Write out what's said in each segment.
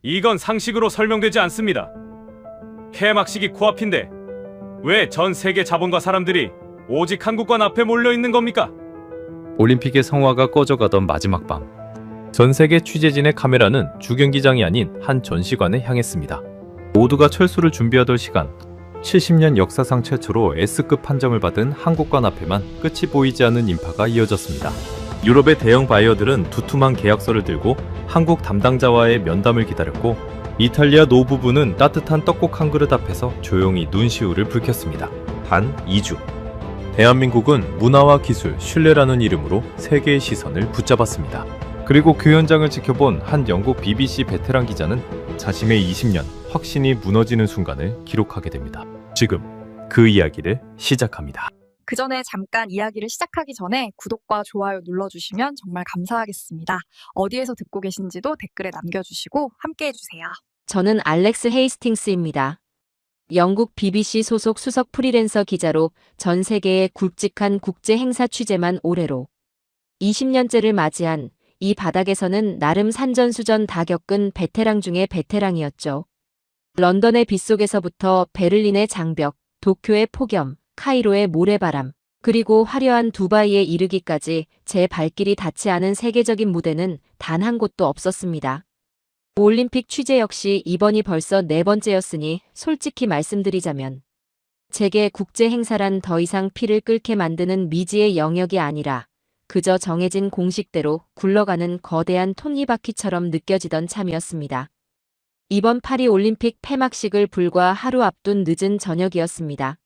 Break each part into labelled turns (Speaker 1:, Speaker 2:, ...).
Speaker 1: 이건 상식으로 설명되지 않습니다. 폐막식이 코앞인데 왜 전 세계 자본가 사람들이 오직 한국관 앞에 몰려 있는 겁니까?
Speaker 2: 올림픽의 성화가 꺼져가던 마지막 밤, 전 세계 취재진의 카메라는 주경기장이 아닌 한 전시관에 향했습니다. 모두가 철수를 준비하던 시간, 70년 역사상 최초로 S급 판정을 받은 한국관 앞에만 끝이 보이지 않는 인파가 이어졌습니다. 유럽의 대형 바이어들은 두툼한 계약서를 들고 한국 담당자와의 면담을 기다렸고, 이탈리아 노부부는 따뜻한 떡국 한 그릇 앞에서 조용히 눈시울을 붉혔습니다. 단 2주. 대한민국은 문화와 기술, 신뢰라는 이름으로 세계의 시선을 붙잡았습니다. 그리고 그 현장을 지켜본 한 영국 BBC 베테랑 기자는 자신의 20년 확신이 무너지는 순간을 기록하게 됩니다. 지금 그 이야기를 시작합니다.
Speaker 3: 그 전에 잠깐 이야기를 시작하기 전에 구독과 좋아요 눌러주시면 정말 감사하겠습니다. 어디에서 듣고 계신지도 댓글에 남겨주시고 함께 해주세요.
Speaker 4: 저는 알렉스 헤이스팅스입니다. 영국 BBC 소속 수석 프리랜서 기자로 전 세계의 굵직한 국제 행사 취재만 올해로 20년째를 맞이한 이 바닥에서는 나름 산전수전 다 겪은 베테랑 중의 베테랑이었죠. 런던의 빗속에서부터 베를린의 장벽, 도쿄의 폭염, 카이로의 모래바람, 그리고 화려한 두바이에 이르기까지 제 발길이 닿지 않은 세계적인 무대는 단 한 곳도 없었습니다. 올림픽 취재 역시 이번이 벌써 4번째였으니 솔직히 말씀드리자면 제게 국제 행사란 더 이상 피를 끓게 만드는 미지의 영역이 아니라 그저 정해진 공식대로 굴러가는 거대한 톱니바퀴처럼 느껴지던 참이었습니다. 이번 파리 올림픽 폐막식을 불과 하루 앞둔 늦은 저녁이었습니다.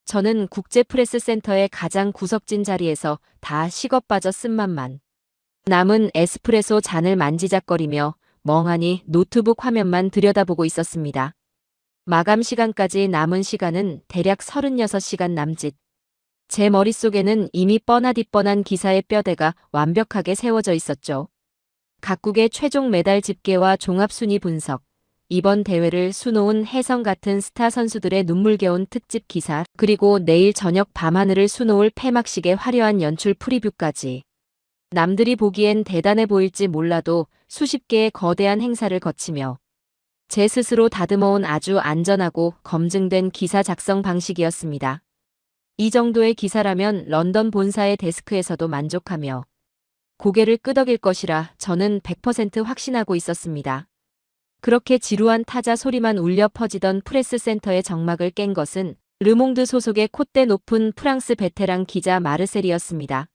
Speaker 4: 저는 국제프레스센터의 가장 구석진 자리에서 다 식어 빠져 쓴맛만 남은 에스프레소 잔을 만지작거리며 멍하니 노트북 화면만 들여다보고 있었습니다. 마감 시간까지 남은 시간은 대략 36시간 남짓. 제 머릿속에는 이미 뻔하디 뻔한 기사의 뼈대가 완벽하게 세워져 있었죠. 각국의 최종 메달 집계와 종합순위 분석, 이번 대회를 수놓은 혜성 같은 스타 선수들의 눈물겨운 특집 기사, 그리고 내일 저녁 밤하늘을 수놓을 폐막식의 화려한 연출 프리뷰까지. 남들이 보기엔 대단해 보일지 몰라도 수십 개의 거대한 행사를 거치며 제 스스로 다듬어온 아주 안전하고 검증된 기사 작성 방식이었습니다. 이 정도의 기사라면 런던 본사의 데스크에서도 만족하며 고개를 끄덕일 것이라 저는 100% 확신하고 있었습니다. 그렇게 지루한 타자 소리만 울려 퍼지던 프레스센터의 정막을 깬 것은 르몽드 소속의 콧대 높은 프랑스 베테랑 기자 마르셀이었습니다.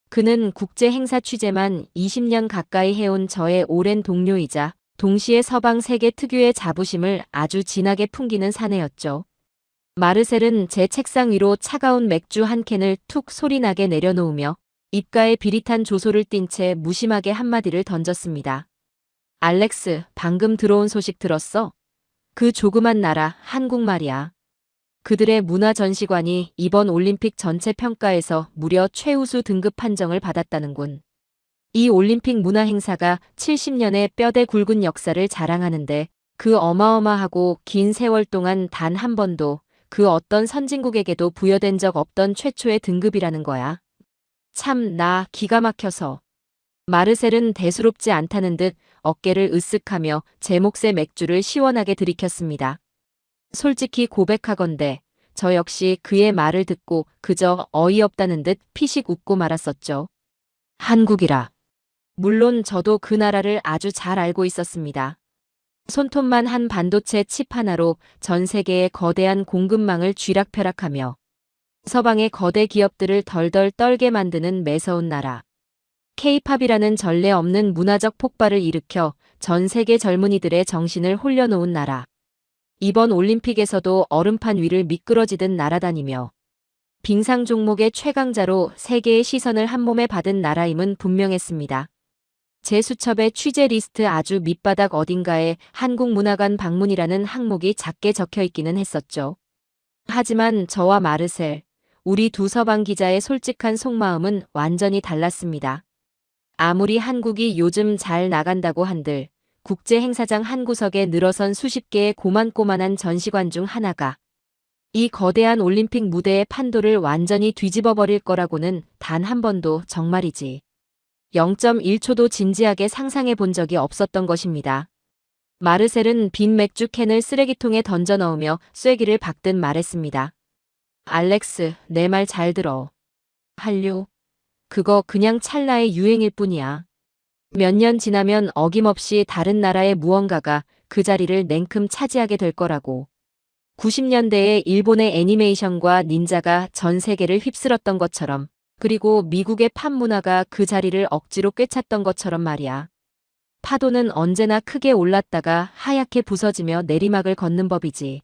Speaker 4: 그는 국제 행사 취재만 20년 가까이 해온 저의 오랜 동료이자 동시에 서방 세계 특유의 자부심을 아주 진하게 풍기는 사내였죠. 마르셀은 제 책상 위로 차가운 맥주 한 캔을 툭 소리나게 내려놓으며 입가에 비릿한 조소를 띤 채 무심하게 한마디를 던졌습니다. 알렉스, 방금 들어온 소식 들었어? 그 조그만 나라 한국 말이야. 그들의 문화전시관이 이번 올림픽 전체 평가에서 무려 최우수 등급 판정을 받았다는군. 이 올림픽 문화 행사가 70년의 뼈대 굵은 역사를 자랑하는데 그 어마어마하고 긴 세월 동안 단 한 번도 그 어떤 선진국에게도 부여된 적 없던 최초의 등급이라는 거야. 참, 나 기가 막혀서. 마르셀은 대수롭지 않다는 듯 어깨를 으쓱하며 제 몫의 맥주를 시원하게 들이켰습니다. 솔직히 고백하건대 저 역시 그의 말을 듣고 그저 어이없다는 듯 피식 웃고 말았었죠. 한국이라. 물론 저도 그 나라를 아주 잘 알고 있었습니다. 손톱만 한 반도체 칩 하나로 전 세계의 거대한 공급망을 쥐락펴락하며 서방의 거대 기업들을 덜덜 떨게 만드는 매서운 나라. K-팝이라는 전례 없는 문화적 폭발을 일으켜 전 세계 젊은이들의 정신을 홀려놓은 나라. 이번 올림픽에서도 얼음판 위를 미끄러지듯 날아다니며 빙상 종목의 최강자로 세계의 시선을 한몸에 받은 나라임은 분명했습니다. 제 수첩의 취재 리스트 아주 밑바닥 어딘가에 한국문화관 방문이라는 항목이 작게 적혀 있기는 했었죠. 하지만 저와 마르셀, 우리 두 서방 기자의 솔직한 속마음은 완전히 달랐습니다. 아무리 한국이 요즘 잘 나간다고 한들 국제 행사장 한 구석에 늘어선 수십 개의 고만고만한 전시관 중 하나가 이 거대한 올림픽 무대의 판도를 완전히 뒤집어 버릴 거라고는 단 한 번도 정말이지 0.1초도 진지하게 상상해 본 적이 없었던 것입니다. 마르셀은 빈 맥주 캔을 쓰레기통에 던져 넣으며 쐐기를 박듯 말했습니다. 알렉스, 내 말 잘 들어. 한류. 그거 그냥 찰나의 유행일 뿐이야. 몇 년 지나면 어김없이 다른 나라의 무언가가 그 자리를 냉큼 차지하게 될 거라고. 90년대에 일본의 애니메이션과 닌자가 전 세계를 휩쓸었던 것처럼, 그리고 미국의 팝 문화가 그 자리를 억지로 꿰찼던 것처럼 말이야. 파도는 언제나 크게 올랐다가 하얗게 부서지며 내리막을 걷는 법이지.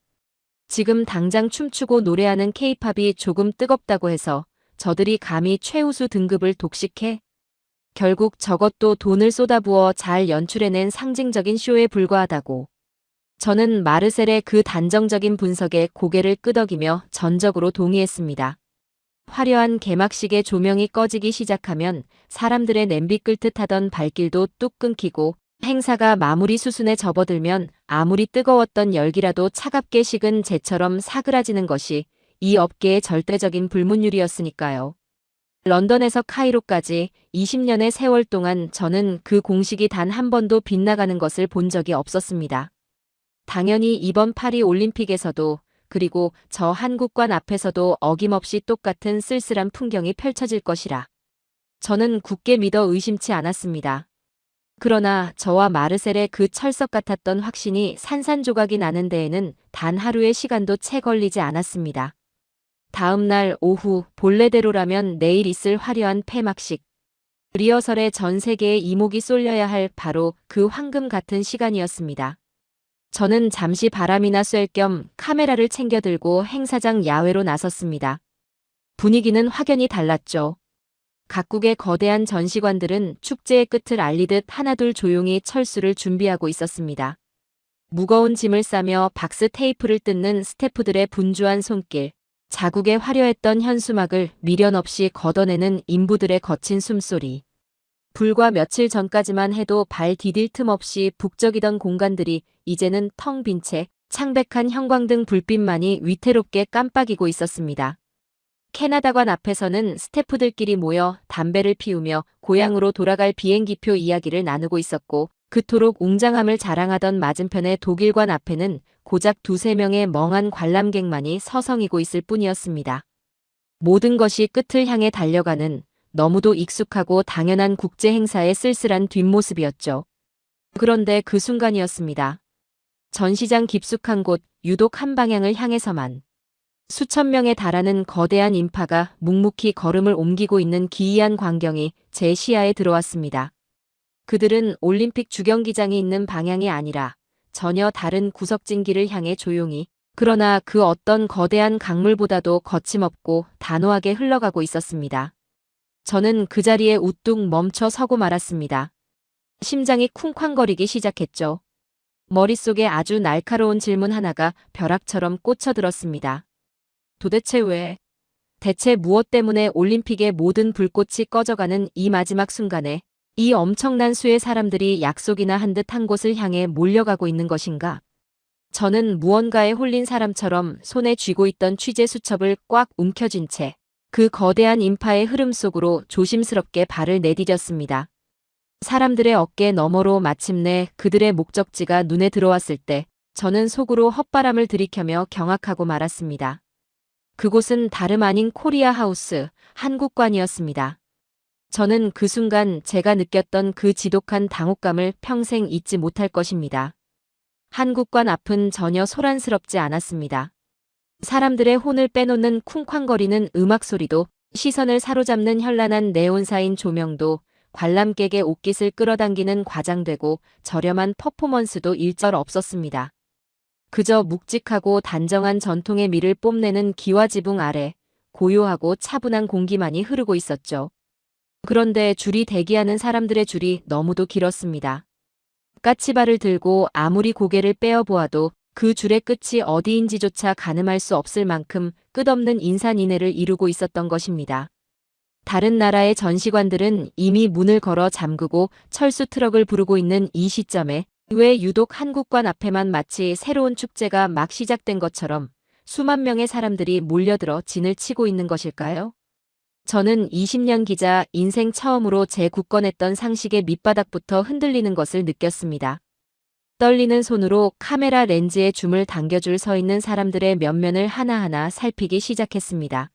Speaker 4: 지금 당장 춤추고 노래하는 케이팝이 조금 뜨겁다고 해서 저들이 감히 최우수 등급을 독식해? 결국 저것도 돈을 쏟아부어 잘 연출해낸 상징적인 쇼에 불과하다고. 저는 마르셀의 그 단정적인 분석에 고개를 끄덕이며 전적으로 동의했습니다. 화려한 개막식의 조명이 꺼지기 시작하면 사람들의 냄비 끓듯 하던 발길도 뚝 끊기고 행사가 마무리 수순에 접어들면 아무리 뜨거웠던 열기라도 차갑게 식은 재처럼 사그라지는 것이 이 업계의 절대적인 불문율이었으니까요. 런던에서 카이로까지 20년의 세월 동안 저는 그 공식이 단 한 번도 빗나가는 것을 본 적이 없었습니다. 당연히 이번 파리 올림픽에서도, 그리고 저 한국관 앞에서도 어김없이 똑같은 쓸쓸한 풍경이 펼쳐질 것이라 저는 굳게 믿어 의심치 않았습니다. 그러나 저와 마르셀의 그 철석 같았던 확신이 산산조각이 나는 데에는 단 하루의 시간도 채 걸리지 않았습니다. 다음 날 오후 본래대로라면 내일 있을 화려한 폐막식. 리허설에 전 세계의 이목이 쏠려야 할 바로 그 황금 같은 시간이었습니다. 저는 잠시 바람이나 쐴 겸 카메라를 챙겨 들고 행사장 야외로 나섰습니다. 분위기는 확연히 달랐죠. 각국의 거대한 전시관들은 축제의 끝을 알리듯 하나둘 조용히 철수를 준비하고 있었습니다. 무거운 짐을 싸며 박스 테이프를 뜯는 스태프들의 분주한 손길, 자국에 화려했던 현수막을 미련 없이 걷어내는 인부들의 거친 숨소리. 불과 며칠 전까지만 해도 발 디딜 틈 없이 북적이던 공간들이 이제는 텅 빈 채 창백한 형광등 불빛만이 위태롭게 깜빡이고 있었습니다. 캐나다관 앞에서는 스태프들끼리 모여 담배를 피우며 고향으로 돌아갈 비행기표 이야기를 나누고 있었고, 그토록 웅장함을 자랑하던 맞은편의 독일관 앞에는 고작 2~3명의 멍한 관람객만이 서성이고 있을 뿐이었습니다. 모든 것이 끝을 향해 달려가는 너무도 익숙하고 당연한 국제 행사의 쓸쓸한 뒷모습이었죠. 그런데 그 순간이었습니다. 전시장 깊숙한 곳, 유독 한 방향을 향해서만 수천 명에 달하는 거대한 인파가 묵묵히 걸음을 옮기고 있는 기이한 광경이 제 시야에 들어왔습니다. 그들은 올림픽 주경기장이 있는 방향이 아니라 전혀 다른 구석진 길을 향해 조용히, 그러나 그 어떤 거대한 강물보다도 거침없고 단호하게 흘러가고 있었습니다. 저는 그 자리에 우뚝 멈춰 서고 말았습니다. 심장이 쿵쾅거리기 시작했죠. 머릿속에 아주 날카로운 질문 하나가 벼락처럼 꽂혀들었습니다. 도대체 왜? 대체 무엇 때문에 올림픽의 모든 불꽃이 꺼져가는 이 마지막 순간에 이 엄청난 수의 사람들이 약속이나 한 듯 한 곳을 향해 몰려가고 있는 것인가? 저는 무언가에 홀린 사람처럼 손에 쥐고 있던 취재 수첩을 꽉 움켜쥔 채 그 거대한 인파의 흐름 속으로 조심스럽게 발을 내디뎠습니다. 사람들의 어깨 너머로 마침내 그들의 목적지가 눈에 들어왔을 때 저는 속으로 헛바람을 들이켜며 경악하고 말았습니다. 그곳은 다름 아닌 코리아 하우스, 한국관이었습니다. 저는 그 순간 제가 느꼈던 그 지독한 당혹감을 평생 잊지 못할 것입니다. 한국관 앞은 전혀 소란스럽지 않았습니다. 사람들의 혼을 빼놓는 쿵쾅거리는 음악 소리도, 시선을 사로잡는 현란한 네온사인 조명도, 관람객의 옷깃을 끌어당기는 과장되고 저렴한 퍼포먼스도 일절 없었습니다. 그저 묵직하고 단정한 전통의 미를 뽐내는 기와 지붕 아래 고요하고 차분한 공기만이 흐르고 있었죠. 그런데 줄이 대기하는 사람들의 줄이 너무도 길었습니다. 까치발을 들고 아무리 고개를 빼어보아도 그 줄의 끝이 어디인지조차 가늠할 수 없을 만큼 끝없는 인산인해를 이루고 있었던 것입니다. 다른 나라의 전시관들은 이미 문을 걸어 잠그고 철수 트럭을 부르고 있는 이 시점에 왜 유독 한국관 앞에만 마치 새로운 축제가 막 시작된 것처럼 수만 명의 사람들이 몰려들어 진을 치고 있는 것일까요? 저는 20년 기자 인생 처음으로 제 굳건했던 상식의 밑바닥부터 흔들리는 것을 느꼈습니다. 떨리는 손으로 카메라 렌즈에 줌을 당겨줄 서 있는 사람들의 면면을 하나하나 살피기 시작했습니다.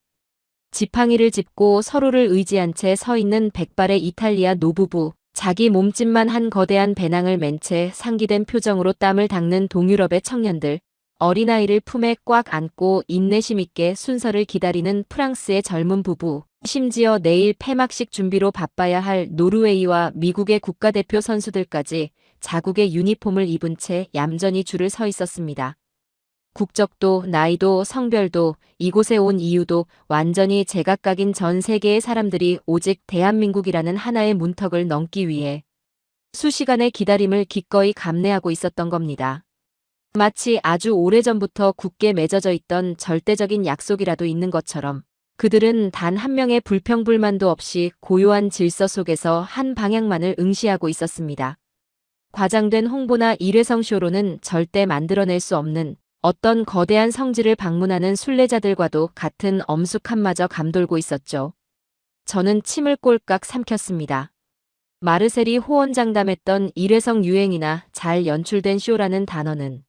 Speaker 4: 지팡이를 짚고 서로를 의지한 채 서 있는 백발의 이탈리아 노부부, 자기 몸집만 한 거대한 배낭을 맨 채 상기된 표정으로 땀을 닦는 동유럽의 청년들, 어린아이를 품에 꽉 안고 인내심 있게 순서를 기다리는 프랑스의 젊은 부부, 심지어 내일 폐막식 준비로 바빠야 할 노르웨이와 미국의 국가대표 선수들까지 자국의 유니폼을 입은 채 얌전히 줄을 서 있었습니다. 국적도 나이도 성별도 이곳에 온 이유도 완전히 제각각인 전 세계의 사람들이 오직 대한민국이라는 하나의 문턱을 넘기 위해 수시간의 기다림을 기꺼이 감내하고 있었던 겁니다. 마치 아주 오래전부터 굳게 맺어져 있던 절대적인 약속이라도 있는 것처럼 그들은 단 한 명의 불평불만도 없이 고요한 질서 속에서 한 방향만을 응시하고 있었습니다. 과장된 홍보나 일회성 쇼로는 절대 만들어낼 수 없는 어떤 거대한 성지를 방문하는 순례자들과도 같은 엄숙함마저 감돌고 있었죠. 저는 침을 꼴깍 삼켰습니다. 마르셀이 호언장담했던 일회성 유행이나 잘 연출된 쇼라는 단어는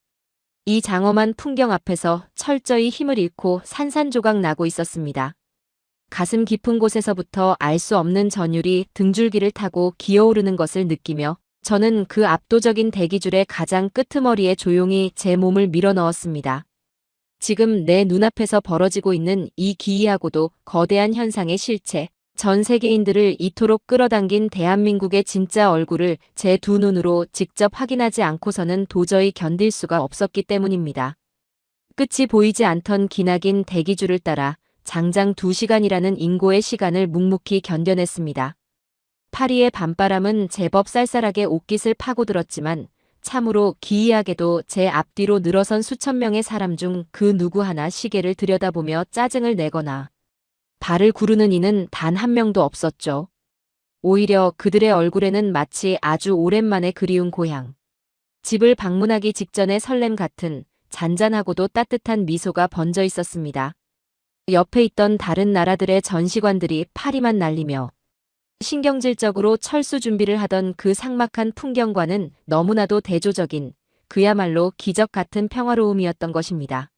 Speaker 4: 이 장엄한 풍경 앞에서 철저히 힘을 잃고 산산조각 나고 있었습니다. 가슴 깊은 곳에서부터 알 수 없는 전율이 등줄기를 타고 기어오르는 것을 느끼며 저는 그 압도적인 대기줄의 가장 끄트머리에 조용히 제 몸을 밀어넣었습니다. 지금 내 눈앞에서 벌어지고 있는 이 기이하고도 거대한 현상의 실체, 전 세계인들을 이토록 끌어당긴 대한민국의 진짜 얼굴을 제 두 눈으로 직접 확인하지 않고서는 도저히 견딜 수가 없었기 때문입니다. 끝이 보이지 않던 기나긴 대기줄을 따라 장장 2시간이라는 인고의 시간을 묵묵히 견뎌냈습니다. 파리의 밤바람은 제법 쌀쌀하게 옷깃을 파고들었지만 참으로 기이하게도 제 앞뒤로 늘어선 수천 명의 사람 중 그 누구 하나 시계를 들여다보며 짜증을 내거나 발을 구르는 이는 단 한 명도 없었죠. 오히려 그들의 얼굴에는 마치 아주 오랜만에 그리운 고향, 집을 방문하기 직전의 설렘 같은 잔잔하고도 따뜻한 미소가 번져 있었습니다. 옆에 있던 다른 나라들의 전시관들이 파리만 날리며 신경질적으로 철수 준비를 하던 그 삭막한 풍경과는 너무나도 대조적인 그야말로 기적 같은 평화로움이었던 것입니다.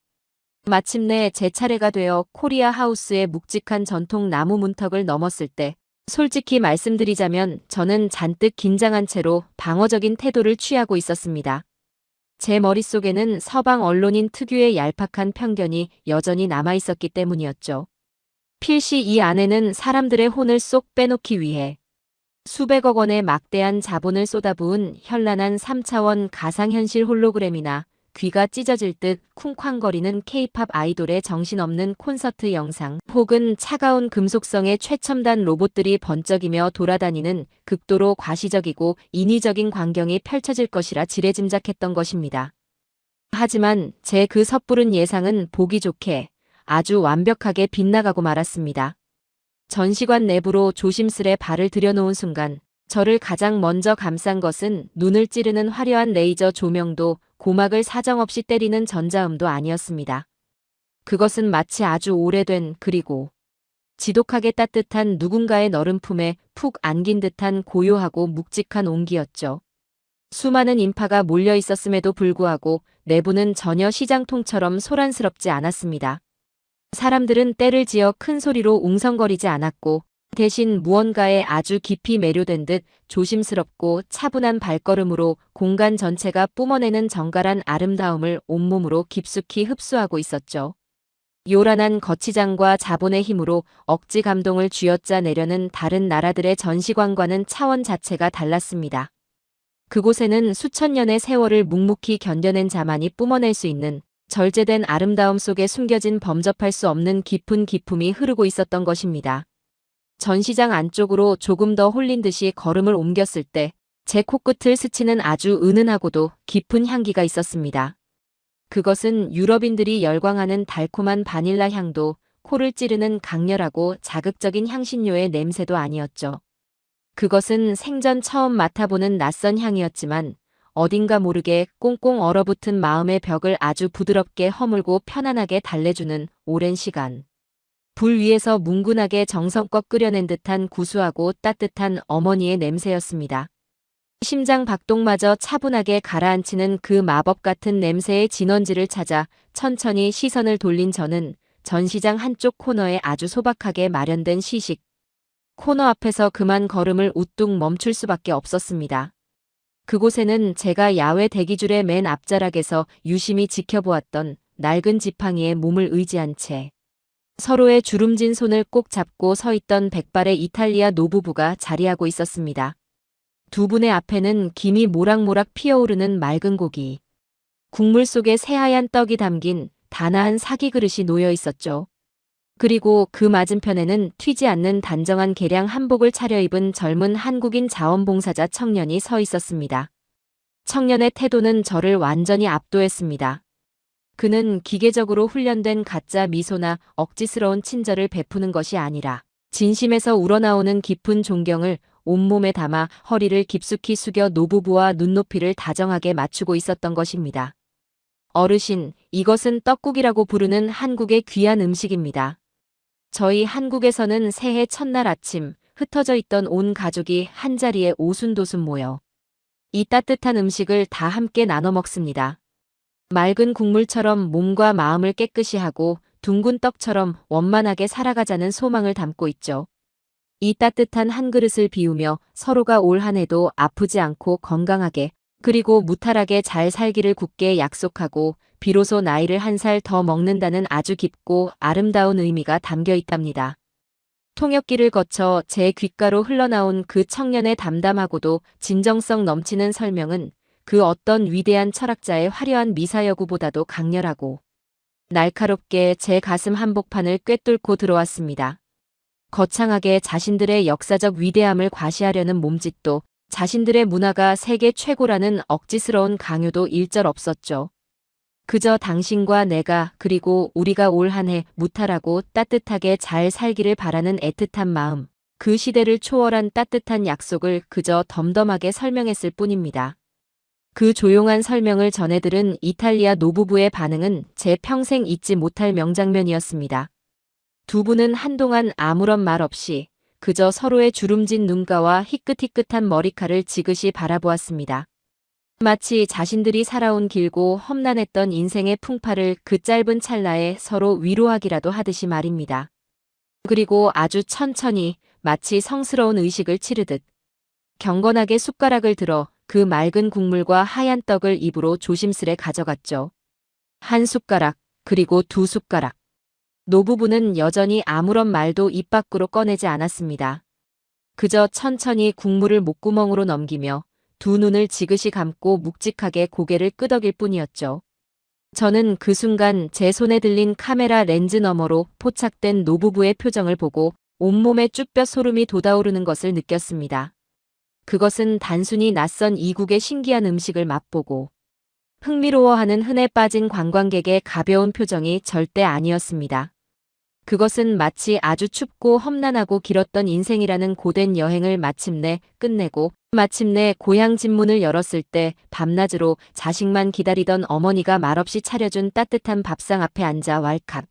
Speaker 4: 마침내 제 차례가 되어 코리아 하우스의 묵직한 전통 나무 문턱을 넘었을 때 솔직히 말씀드리자면 저는 잔뜩 긴장한 채로 방어적인 태도를 취하고 있었습니다. 제 머릿속에는 서방 언론인 특유의 얄팍한 편견이 여전히 남아있었기 때문이었죠. 필시 이 안에는 사람들의 혼을 쏙 빼놓기 위해 수백억 원의 막대한 자본을 쏟아부은 현란한 3차원 가상현실 홀로그램이나 귀가 찢어질 듯 쿵쾅거리는 K-팝 아이돌의 정신없는 콘서트 영상 혹은 차가운 금속성의 최첨단 로봇들이 번쩍이며 돌아다니는 극도로 과시적이고 인위적인 광경이 펼쳐질 것이라 지레짐작했던 것입니다. 하지만 제 그 섣부른 예상은 보기 좋게 아주 완벽하게 빗나가고 말았습니다. 전시관 내부로 조심스레 발을 들여놓은 순간 저를 가장 먼저 감싼 것은 눈을 찌르는 화려한 레이저 조명도 고막을 사정없이 때리는 전자음도 아니었습니다. 그것은 마치 아주 오래된 그리고 지독하게 따뜻한 누군가의 너른 품에 푹 안긴 듯한 고요하고 묵직한 온기였죠. 수많은 인파가 몰려 있었음에도 불구하고 내부는 전혀 시장통처럼 소란스럽지 않았습니다. 사람들은 때를 지어 큰 소리로 웅성거리지 않았고 대신 무언가에 아주 깊이 매료된 듯 조심스럽고 차분한 발걸음으로 공간 전체가 뿜어내는 정갈한 아름다움을 온몸으로 깊숙이 흡수하고 있었죠. 요란한 거치장과 자본의 힘으로 억지 감동을 쥐어짜 내려는 다른 나라들의 전시관과는 차원 자체가 달랐습니다. 그곳에는 수천 년의 세월을 묵묵히 견뎌낸 자만이 뿜어낼 수 있는 절제된 아름다움 속에 숨겨진 범접할 수 없는 깊은 기품이 흐르고 있었던 것입니다. 전시장 안쪽으로 조금 더 홀린 듯이 걸음을 옮겼을 때 제 코끝을 스치는 아주 은은하고도 깊은 향기가 있었습니다. 그것은 유럽인들이 열광하는 달콤한 바닐라 향도 코를 찌르는 강렬하고 자극적인 향신료의 냄새도 아니었죠. 그것은 생전 처음 맡아보는 낯선 향이었지만 어딘가 모르게 꽁꽁 얼어붙은 마음의 벽을 아주 부드럽게 허물고 편안하게 달래주는 오랜 시간. 불 위에서 뭉근하게 정성껏 끓여낸 듯한 구수하고 따뜻한 어머니의 냄새였습니다. 심장 박동마저 차분하게 가라앉히는 그 마법 같은 냄새의 진원지를 찾아 천천히 시선을 돌린 저는 전시장 한쪽 코너에 아주 소박하게 마련된 시식 코너 앞에서 그만 걸음을 우뚝 멈출 수밖에 없었습니다. 그곳에는 제가 야외 대기줄의 맨 앞자락에서 유심히 지켜보았던 낡은 지팡이에 몸을 의지한 채 서로의 주름진 손을 꼭 잡고 서 있던 백발의 이탈리아 노부부가 자리하고 있었습니다. 두 분의 앞에는 김이 모락모락 피어오르는 맑은 고기, 국물 속에 새하얀 떡이 담긴 다나한 사기 그릇이 놓여 있었죠. 그리고 그 맞은편에는 튀지 않는 단정한 개량 한복을 차려입은 젊은 한국인 자원봉사자 청년이 서 있었습니다. 청년의 태도는 저를 완전히 압도했습니다. 그는 기계적으로 훈련된 가짜 미소나 억지스러운 친절을 베푸는 것이 아니라 진심에서 우러나오는 깊은 존경을 온몸에 담아 허리를 깊숙이 숙여 노부부와 눈높이를 다정하게 맞추고 있었던 것입니다. 어르신, 이것은 떡국이라고 부르는 한국의 귀한 음식입니다. 저희 한국에서는 새해 첫날 아침 흩어져 있던 온 가족이 한자리에 오순도순 모여 이 따뜻한 음식을 다 함께 나눠 먹습니다. 맑은 국물처럼 몸과 마음을 깨끗이 하고 둥근 떡처럼 원만하게 살아가자는 소망을 담고 있죠. 이 따뜻한 한 그릇을 비우며 서로가 올 한 해도 아프지 않고 건강하게 그리고 무탈하게 잘 살기를 굳게 약속하고 비로소 나이를 한 살 더 먹는다는 아주 깊고 아름다운 의미가 담겨 있답니다. 통역기를 거쳐 제 귓가로 흘러나온 그 청년의 담담하고도 진정성 넘치는 설명은 그 어떤 위대한 철학자의 화려한 미사여구보다도 강렬하고 날카롭게 제 가슴 한복판을 꿰뚫고 들어왔습니다. 거창하게 자신들의 역사적 위대함을 과시하려는 몸짓도 자신들의 문화가 세계 최고라는 억지스러운 강요도 일절 없었죠. 그저 당신과 내가 그리고 우리가 올 한 해 무탈하고 따뜻하게 잘 살기를 바라는 애틋한 마음, 그 시대를 초월한 따뜻한 약속을 그저 덤덤하게 설명했을 뿐입니다. 그 조용한 설명을 전해들은 이탈리아 노부부의 반응은 제 평생 잊지 못할 명장면이었습니다. 두 분은 한동안 아무런 말 없이 그저 서로의 주름진 눈가와 희끗희끗한 머리칼을 지그시 바라보았습니다. 마치 자신들이 살아온 길고 험난했던 인생의 풍파를 그 짧은 찰나에 서로 위로하기라도 하듯이 말입니다. 그리고 아주 천천히 마치 성스러운 의식을 치르듯 경건하게 숟가락을 들어 그 맑은 국물과 하얀 떡을 입으로 조심스레 가져갔죠. 한 숟가락, 그리고 두 숟가락. 노부부는 여전히 아무런 말도 입 밖으로 꺼내지 않았습니다. 그저 천천히 국물을 목구멍으로 넘기며 두 눈을 지그시 감고 묵직하게 고개를 끄덕일 뿐이었죠. 저는 그 순간 제 손에 들린 카메라 렌즈 너머로 포착된 노부부의 표정을 보고 온몸에 쭈뼛 소름이 돋아오르는 것을 느꼈습니다. 그것은 단순히 낯선 이국의 신기한 음식을 맛보고 흥미로워하는 흔해 빠진 관광객의 가벼운 표정이 절대 아니었습니다. 그것은 마치 아주 춥고 험난하고 길었던 인생이라는 고된 여행을 마침내 끝내고 마침내 고향 집문을 열었을 때 밤낮으로 자식만 기다리던 어머니가 말없이 차려준 따뜻한 밥상 앞에 앉아 왈칵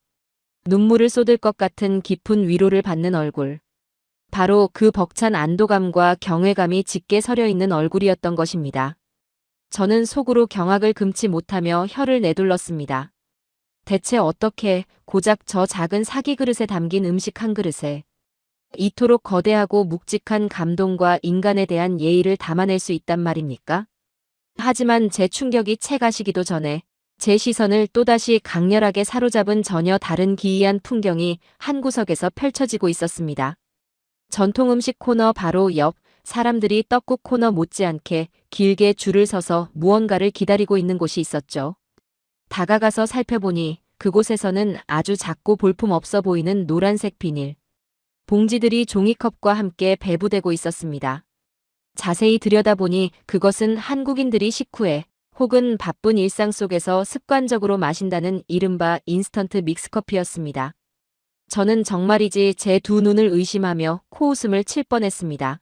Speaker 4: 눈물을 쏟을 것 같은 깊은 위로를 받는 얼굴. 바로 그 벅찬 안도감과 경외감이 짙게 서려 있는 얼굴이었던 것입니다. 저는 속으로 경악을 금치 못하며 혀를 내둘렀습니다. 대체 어떻게 고작 저 작은 사기 그릇에 담긴 음식 한 그릇에 이토록 거대하고 묵직한 감동과 인간에 대한 예의를 담아낼 수 있단 말입니까? 하지만 제 충격이 채 가시기도 전에 제 시선을 또다시 강렬하게 사로잡은 전혀 다른 기이한 풍경이 한 구석에서 펼쳐지고 있었습니다. 전통 음식 코너 바로 옆 사람들이 떡국 코너 못지않게 길게 줄을 서서 무언가를 기다리고 있는 곳이 있었죠. 다가가서 살펴보니 그곳에서는 아주 작고 볼품없어 보이는 노란색 비닐 봉지들이 종이컵과 함께 배부되고 있었습니다. 자세히 들여다보니 그것은 한국인들이 식후에 혹은 바쁜 일상 속에서 습관적으로 마신다는 이른바 인스턴트 믹스커피였습니다. 저는 정말이지 제 두 눈을 의심하며 코웃음을 칠 뻔했습니다.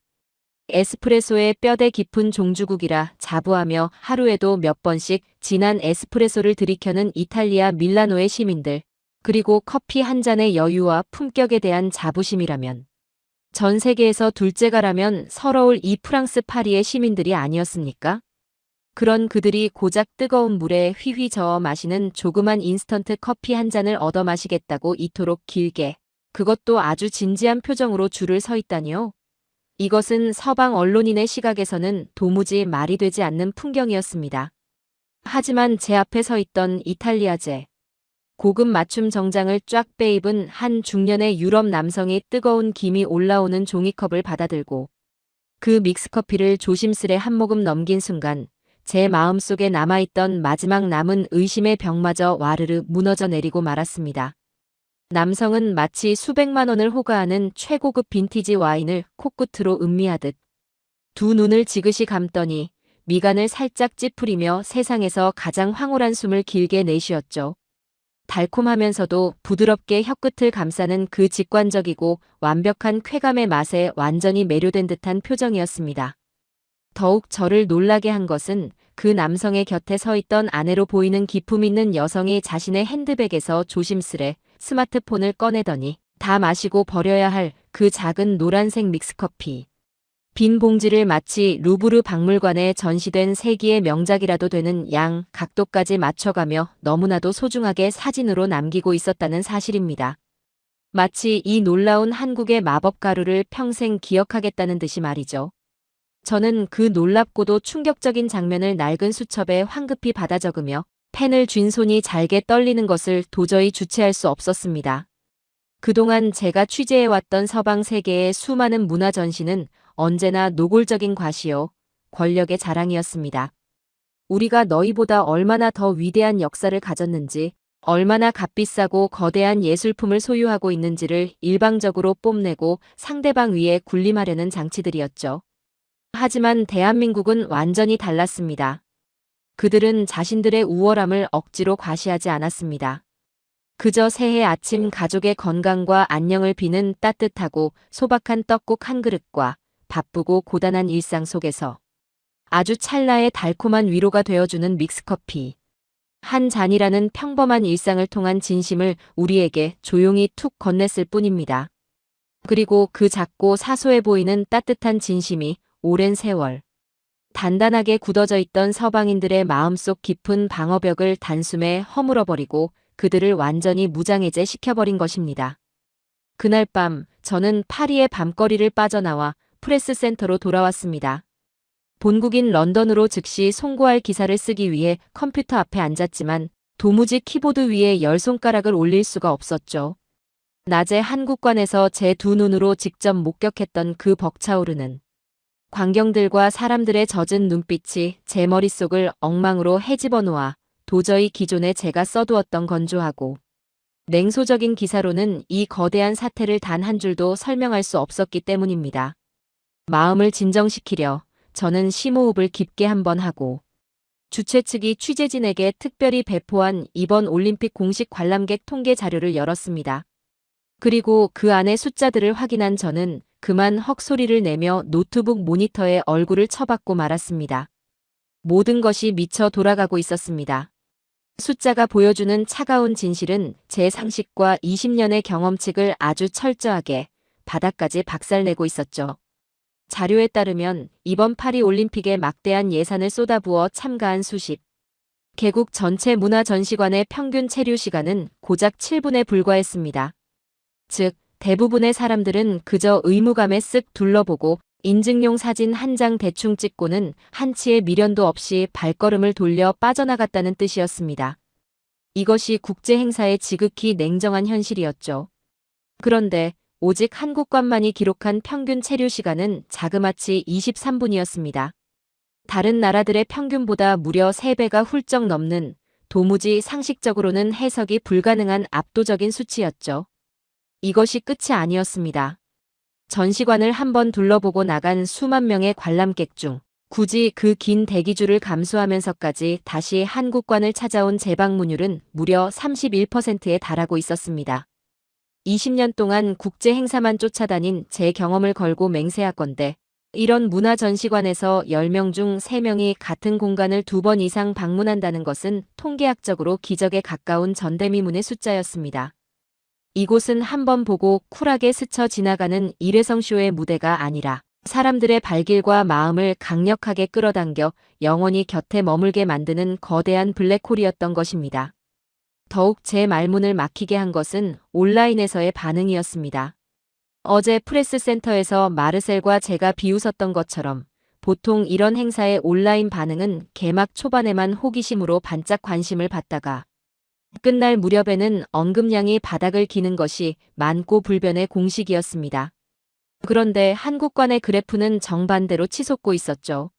Speaker 4: 에스프레소의 뼈대 깊은 종주국이라 자부하며 하루에도 몇 번씩 진한 에스프레소를 들이켜는 이탈리아 밀라노의 시민들, 그리고 커피 한 잔의 여유와 품격에 대한 자부심이라면 전 세계에서 둘째가라면 서러울 이 프랑스 파리의 시민들이 아니었습니까? 그런 그들이 고작 뜨거운 물에 휘휘 저어 마시는 조그만 인스턴트 커피 한 잔을 얻어 마시겠다고 이토록 길게, 그것도 아주 진지한 표정으로 줄을 서 있다니요. 이것은 서방 언론인의 시각에서는 도무지 말이 되지 않는 풍경이었습니다. 하지만 제 앞에 서 있던 이탈리아제, 고급 맞춤 정장을 쫙 빼입은 한 중년의 유럽 남성이 뜨거운 김이 올라오는 종이컵을 받아들고 그 믹스커피를 조심스레 한 모금 넘긴 순간 제 마음속에 남아있던 마지막 남은 의심의 벽마저 와르르 무너져 내리고 말았습니다. 남성은 마치 수백만 원을 호가하는 최고급 빈티지 와인을 코끝으로 음미하듯 두 눈을 지그시 감더니 미간을 살짝 찌푸리며 세상에서 가장 황홀한 숨을 길게 내쉬었죠. 달콤하면서도 부드럽게 혀끝을 감싸는 그 직관적이고 완벽한 쾌감의 맛에 완전히 매료된 듯한 표정이었습니다. 더욱 저를 놀라게 한 것은 그 남성의 곁에 서 있던 아내로 보이는 기품 있는 여성이 자신의 핸드백에서 조심스레 스마트폰을 꺼내더니 다 마시고 버려야 할 그 작은 노란색 믹스커피. 빈 봉지를 마치 루브르 박물관에 전시된 세기의 명작이라도 되는 양 각도까지 맞춰가며 너무나도 소중하게 사진으로 남기고 있었다는 사실입니다. 마치 이 놀라운 한국의 마법 가루를 평생 기억하겠다는 듯이 말이죠. 저는 그 놀랍고도 충격적인 장면을 낡은 수첩에 황급히 받아 적으며 펜을 쥔 손이 잘게 떨리는 것을 도저히 주체할 수 없었습니다. 그동안 제가 취재해왔던 서방 세계의 수많은 문화 전시는 언제나 노골적인 과시요, 권력의 자랑이었습니다. 우리가 너희보다 얼마나 더 위대한 역사를 가졌는지, 얼마나 값비싸고 거대한 예술품을 소유하고 있는지를 일방적으로 뽐내고 상대방 위에 군림하려는 장치들이었죠. 하지만 대한민국은 완전히 달랐습니다. 그들은 자신들의 우월함을 억지로 과시하지 않았습니다. 그저 새해 아침 가족의 건강과 안녕을 비는 따뜻하고 소박한 떡국 한 그릇과 바쁘고 고단한 일상 속에서 아주 찰나의 달콤한 위로가 되어주는 믹스커피 한 잔이라는 평범한 일상을 통한 진심을 우리에게 조용히 툭 건넸을 뿐입니다. 그리고 그 작고 사소해 보이는 따뜻한 진심이 오랜 세월 단단하게 굳어져 있던 서방인들의 마음속 깊은 방어벽을 단숨에 허물어버리고 그들을 완전히 무장해제 시켜버린 것입니다. 그날 밤 저는 파리의 밤거리를 빠져나와 프레스센터로 돌아왔습니다. 본국인 런던으로 즉시 송고할 기사를 쓰기 위해 컴퓨터 앞에 앉았지만 도무지 키보드 위에 열 손가락을 올릴 수가 없었죠. 낮에 한국관에서 제 두 눈으로 직접 목격했던 그 벅차오르는 광경들과 사람들의 젖은 눈빛이 제 머릿속을 엉망으로 헤집어 놓아 도저히 기존에 제가 써두었던 건조하고 냉소적인 기사로는 이 거대한 사태를 단 한 줄도 설명할 수 없었기 때문입니다. 마음을 진정시키려 저는 심호흡을 깊게 한번 하고 주최 측이 취재진에게 특별히 배포한 이번 올림픽 공식 관람객 통계 자료를 열었습니다. 그리고 그 안의 숫자들을 확인한 저는 그만 헉소리를 내며 노트북 모니터에 얼굴을 쳐박고 말았습니다. 모든 것이 미쳐 돌아가고 있었습니다. 숫자가 보여주는 차가운 진실은 제 상식과 20년의 경험칙을 아주 철저하게 바닥까지 박살내고 있었죠. 자료에 따르면 이번 파리 올림픽에 막대한 예산을 쏟아부어 참가한 수십 개국 전체 문화전시관의 평균 체류 시간은 고작 7분에 불과했습니다. 즉, 대부분의 사람들은 그저 의무감에 쓱 둘러보고 인증용 사진 한 장 대충 찍고는 한치의 미련도 없이 발걸음을 돌려 빠져나갔다는 뜻이었습니다. 이것이 국제 행사의 지극히 냉정한 현실이었죠. 그런데 오직 한국관만이 기록한 평균 체류 시간은 자그마치 23분이었습니다. 다른 나라들의 평균보다 무려 3배가 훌쩍 넘는 도무지 상식적으로는 해석이 불가능한 압도적인 수치였죠. 이것이 끝이 아니었습니다. 전시관을 한번 둘러보고 나간 수만 명의 관람객 중 굳이 그 긴 대기줄을 감수하면서까지 다시 한국관을 찾아온 재방문율은 무려 31%에 달하고 있었습니다. 20년 동안 국제 행사만 쫓아다닌 제 경험을 걸고 맹세하건대 이런 문화전시관에서 10명 중 3명이 같은 공간을 2번 이상 방문한다는 것은 통계학적으로 기적에 가까운 전대미문의 숫자였습니다. 이곳은 한번 보고 쿨하게 스쳐 지나가는 일회성 쇼의 무대가 아니라 사람들의 발길과 마음을 강력하게 끌어당겨 영원히 곁에 머물게 만드는 거대한 블랙홀이었던 것입니다. 더욱 제 말문을 막히게 한 것은 온라인에서의 반응이었습니다. 어제 프레스센터에서 마르셀과 제가 비웃었던 것처럼 보통 이런 행사의 온라인 반응은 개막 초반에만 호기심으로 반짝 관심을 받다가 끝날 무렵에는 언급량이 바닥을 기는 것이 많고 불변의 공식이었습니다. 그런데 한국관의 그래프는 정반대로 치솟고 있었죠.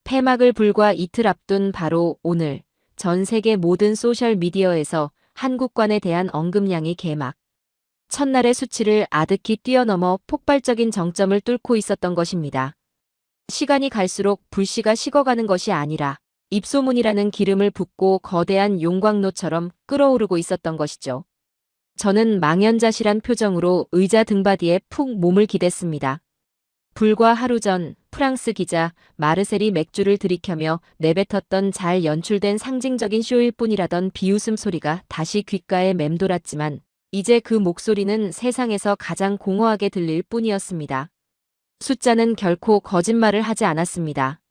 Speaker 4: 폐막을 불과 이틀 앞둔 바로 오늘 전 세계 모든 소셜미디어에서 한국관에 대한 언급량이 개막 첫날의 수치를 아득히 뛰어넘어 폭발적인 정점을 뚫고 있었던 것입니다. 시간이 갈수록 불씨가 식어가는 것이 아니라 입소문이라는 기름을 붓고 거대한 용광로처럼 끓어오르고 있었던 것이죠. 저는 망연자실한 표정으로 의자 등받이에 푹 몸을 기댔습니다. 불과 하루 전 프랑스 기자 마르셀이 맥주를 들이켜며 내뱉었던 잘 연출된 상징적인 쇼일 뿐이라던 비웃음 소리가 다시 귓가에 맴돌았지만 이제 그 목소리는 세상에서 가장 공허하게 들릴 뿐이었습니다. 숫자는 결코 거짓말을 하지 않았습니다.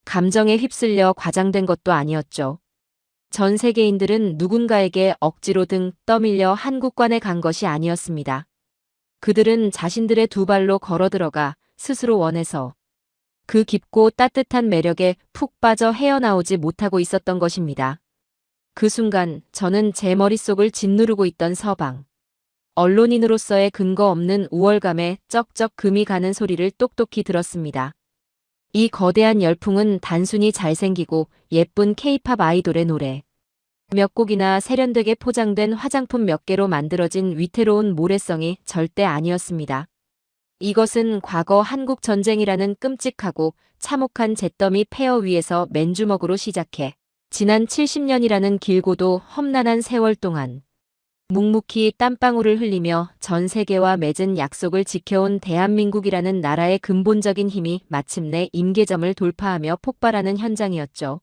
Speaker 4: 감정에 휩쓸려 과장된 것도 아니었죠. 전 세계인들은 누군가에게 억지로 등 떠밀려 한국관에 간 것이 아니었습니다. 그들은 자신들의 두 발로 걸어들어가 스스로 원해서 그 깊고 따뜻한 매력에 푹 빠져 헤어나오지 못하고 있었던 것입니다. 그 순간 저는 제 머릿속을 짓누르고 있던 서방. 언론인으로서의 근거 없는 우월감에 쩍쩍 금이 가는 소리를 똑똑히 들었습니다. 이 거대한 열풍은 단순히 잘생기고 예쁜 케이팝 아이돌의 노래 몇 곡이나 세련되게 포장된 화장품 몇 개로 만들어진 위태로운 모래성이 절대 아니었습니다. 이것은 과거 한국 전쟁이라는 끔찍하고 참혹한 잿더미 폐허 위에서 맨주먹으로 시작해 지난 70년이라는 길고도 험난한 세월 동안 묵묵히 땀방울을 흘리며 전 세계와 맺은 약속을 지켜온 대한민국이라는 나라의 근본적인 힘이 마침내 임계점을 돌파하며 폭발하는 현장이었죠.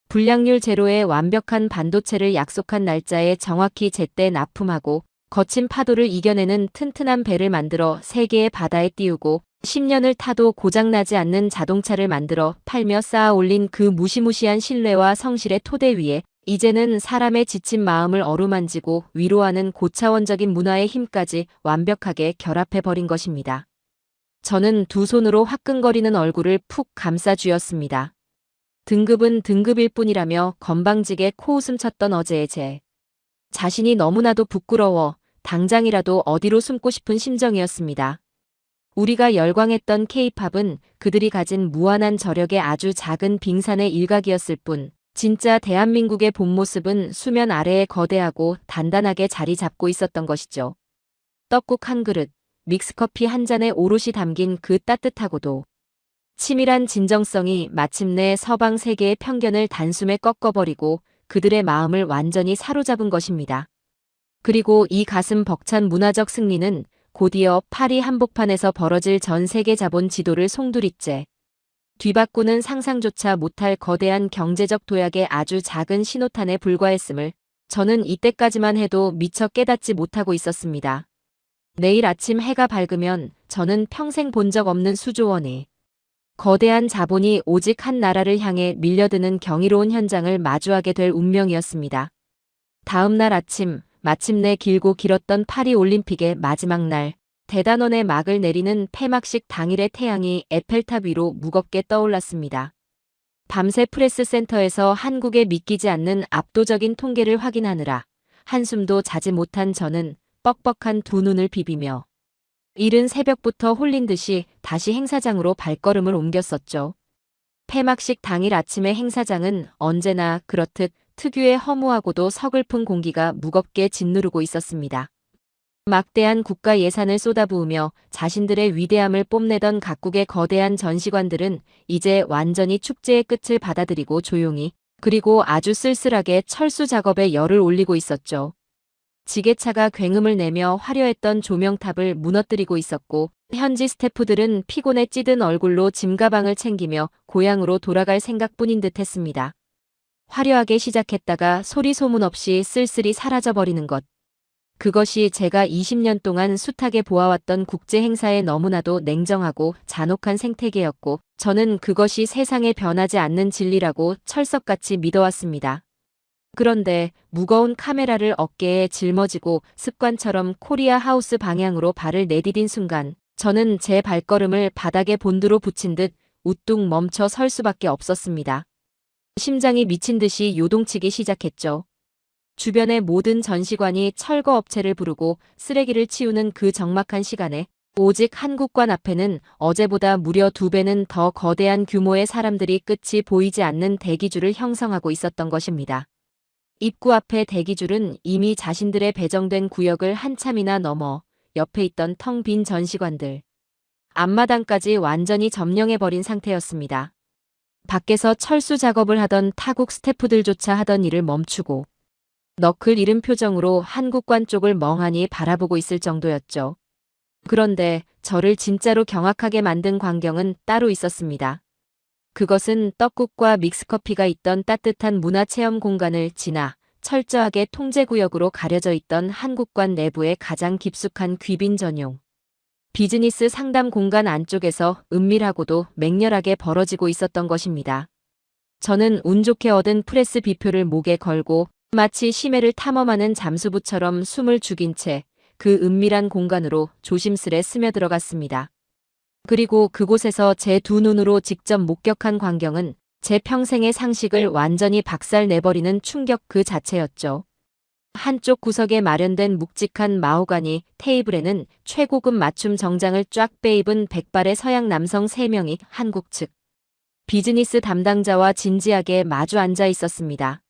Speaker 4: 불량률 제로의 완벽한 반도체를 약속한 날짜에 정확히 제때 납품하고 거친 파도를 이겨내는 튼튼한 배를 만들어 세계의 바다에 띄우고 10년을 타도 고장나지 않는 자동차를 만들어 팔며 쌓아 올린 그 무시무시한 신뢰와 성실의 토대 위에 이제는 사람의 지친 마음을 어루만지고 위로하는 고차원적인 문화의 힘까지 완벽하게 결합해버린 것입니다. 저는 두 손으로 화끈거리는 얼굴을 푹 감싸 쥐었습니다. 등급은 등급일 뿐이라며 건방지게 코웃음 쳤던 어제의 제 자신이 너무나도 부끄러워 당장이라도 어디로 숨고 싶은 심정이었습니다. 우리가 열광했던 K-팝은 그들이 가진 무한한 저력의 아주 작은 빙산의 일각이었을 뿐 진짜 대한민국의 본 모습은 수면 아래에 거대하고 단단하게 자리 잡고 있었던 것이죠. 떡국 한 그릇, 믹스커피 한 잔에 오롯이 담긴 그 따뜻하고도 치밀한 진정성이 마침내 서방 세계의 편견을 단숨에 꺾어버리고 그들의 마음을 완전히 사로잡은 것입니다. 그리고 이 가슴 벅찬 문화적 승리는 곧이어 파리 한복판에서 벌어질 전 세계 자본 지도를 송두리째 뒤바꾸는 상상조차 못할 거대한 경제적 도약의 아주 작은 신호탄에 불과했음을 저는 이때까지만 해도 미처 깨닫지 못하고 있었습니다. 내일 아침 해가 밝으면 저는 평생 본 적 없는 수조원의 거대한 자본이 오직 한 나라를 향해 밀려드는 경이로운 현장을 마주하게 될 운명이었습니다. 다음 날 아침 마침내 길고 길었던 파리 올림픽의 마지막 날 대단원의 막을 내리는 폐막식 당일의 태양이 에펠탑 위로 무겁게 떠올랐습니다. 밤새 프레스센터에서 한국에 믿기지 않는 압도적인 통계를 확인하느라 한숨도 자지 못한 저는 뻑뻑한 두 눈을 비비며 이른 새벽부터 홀린 듯이 다시 행사장으로 발걸음을 옮겼었죠. 폐막식 당일 아침의 행사장은 언제나 그렇듯 특유의 허무하고도 서글픈 공기가 무겁게 짓누르고 있었습니다. 막대한 국가 예산을 쏟아부으며 자신들의 위대함을 뽐내던 각국의 거대한 전시관들은 이제 완전히 축제의 끝을 받아들이고 조용히 그리고 아주 쓸쓸하게 철수 작업에 열을 올리고 있었죠. 지게차가 굉음을 내며 화려했던 조명탑을 무너뜨리고 있었고 현지 스태프들은 피곤에 찌든 얼굴로 짐가방을 챙기며 고향으로 돌아갈 생각뿐인 듯 했습니다. 화려하게 시작했다가 소리 소문 없이 쓸쓸히 사라져버리는 것. 그것이 제가 20년 동안 숱하게 보아왔던 국제 행사의 너무나도 냉정하고 잔혹한 생태계였고, 저는 그것이 세상에 변하지 않는 진리라고 철석같이 믿어왔습니다. 그런데 무거운 카메라를 어깨에 짊어지고 습관처럼 코리아 하우스 방향으로 발을 내디딘 순간, 저는 제 발걸음을 바닥에 본드로 붙인 듯 우뚝 멈춰 설 수밖에 없었습니다. 심장이 미친 듯이 요동치기 시작했죠. 주변의 모든 전시관이 철거 업체를 부르고 쓰레기를 치우는 그 적막한 시간에 오직 한국관 앞에는 어제보다 무려 2배는 더 거대한 규모의 사람들이 끝이 보이지 않는 대기줄을 형성하고 있었던 것입니다. 입구 앞의 대기줄은 이미 자신들의 배정된 구역을 한참이나 넘어 옆에 있던 텅 빈 전시관들, 앞마당까지 완전히 점령해버린 상태였습니다. 밖에서 철수 작업을 하던 타국 스태프들조차 하던 일을 멈추고 너클 잃은 표정으로 한국관 쪽을 멍하니 바라보고 있을 정도였죠. 그런데 저를 진짜로 경악하게 만든 광경은 따로 있었습니다. 그것은 떡국과 믹스커피가 있던 따뜻한 문화체험 공간을 지나 철저하게 통제구역으로 가려져 있던 한국관 내부의 가장 깊숙한 귀빈 전용 비즈니스 상담 공간 안쪽에서 은밀하고도 맹렬하게 벌어지고 있었던 것입니다. 저는 운 좋게 얻은 프레스 비표를 목에 걸고 마치 심해를 탐험하는 잠수부처럼 숨을 죽인 채 그 은밀한 공간으로 조심스레 스며들어갔습니다. 그리고 그곳에서 제 두 눈으로 직접 목격한 광경은 제 평생의 상식을 완전히 박살내버리는 충격 그 자체였죠. 한쪽 구석에 마련된 묵직한 마호가니 테이블에는 최고급 맞춤 정장을 쫙 빼입은 백발의 서양 남성 3명이 한국 측 비즈니스 담당자와 진지하게 마주 앉아 있었습니다.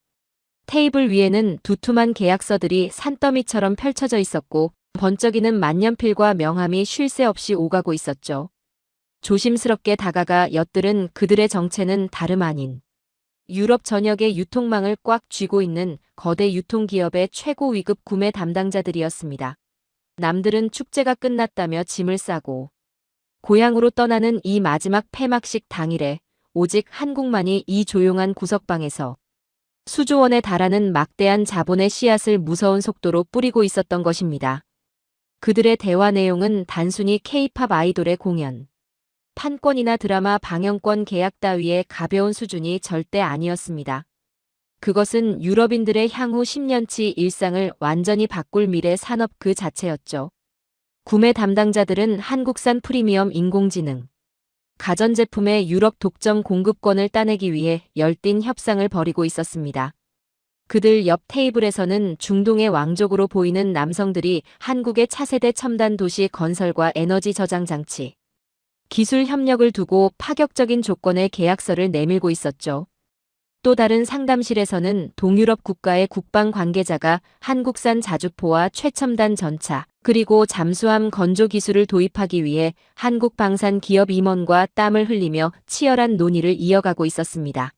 Speaker 4: 테이블 위에는 두툼한 계약서들이 산더미처럼 펼쳐져 있었고 번쩍이는 만년필과 명함이 쉴 새 없이 오가고 있었죠. 조심스럽게 다가가 엿들은 그들의 정체는 다름 아닌 유럽 전역의 유통망을 꽉 쥐고 있는 거대 유통기업의 최고 위급 구매 담당자들이었습니다. 남들은 축제가 끝났다며 짐을 싸고 고향으로 떠나는 이 마지막 폐막식 당일에 오직 한국만이 이 조용한 구석방에서 수조 원에 달하는 막대한 자본의 씨앗을 무서운 속도로 뿌리고 있었던 것입니다. 그들의 대화 내용은 단순히 K-팝 아이돌의 공연, 판권이나 드라마 방영권 계약 따위의 가벼운 수준이 절대 아니었습니다. 그것은 유럽인들의 향후 10년치 일상을 완전히 바꿀 미래 산업 그 자체였죠. 구매 담당자들은 한국산 프리미엄 인공지능, 가전제품의 유럽 독점 공급권을 따내기 위해 열띤 협상을 벌이고 있었습니다. 그들 옆 테이블에서는 중동의 왕족으로 보이는 남성들이 한국의 차세대 첨단 도시 건설과 에너지 저장 장치, 기술 협력을 두고 파격적인 조건의 계약서를 내밀고 있었죠. 또 다른 상담실에서는 동유럽 국가의 국방 관계자가 한국산 자주포와 최첨단 전차, 그리고 잠수함 건조 기술을 도입하기 위해 한국 방산 기업 임원과 땀을 흘리며 치열한 논의를 이어가고 있었습니다.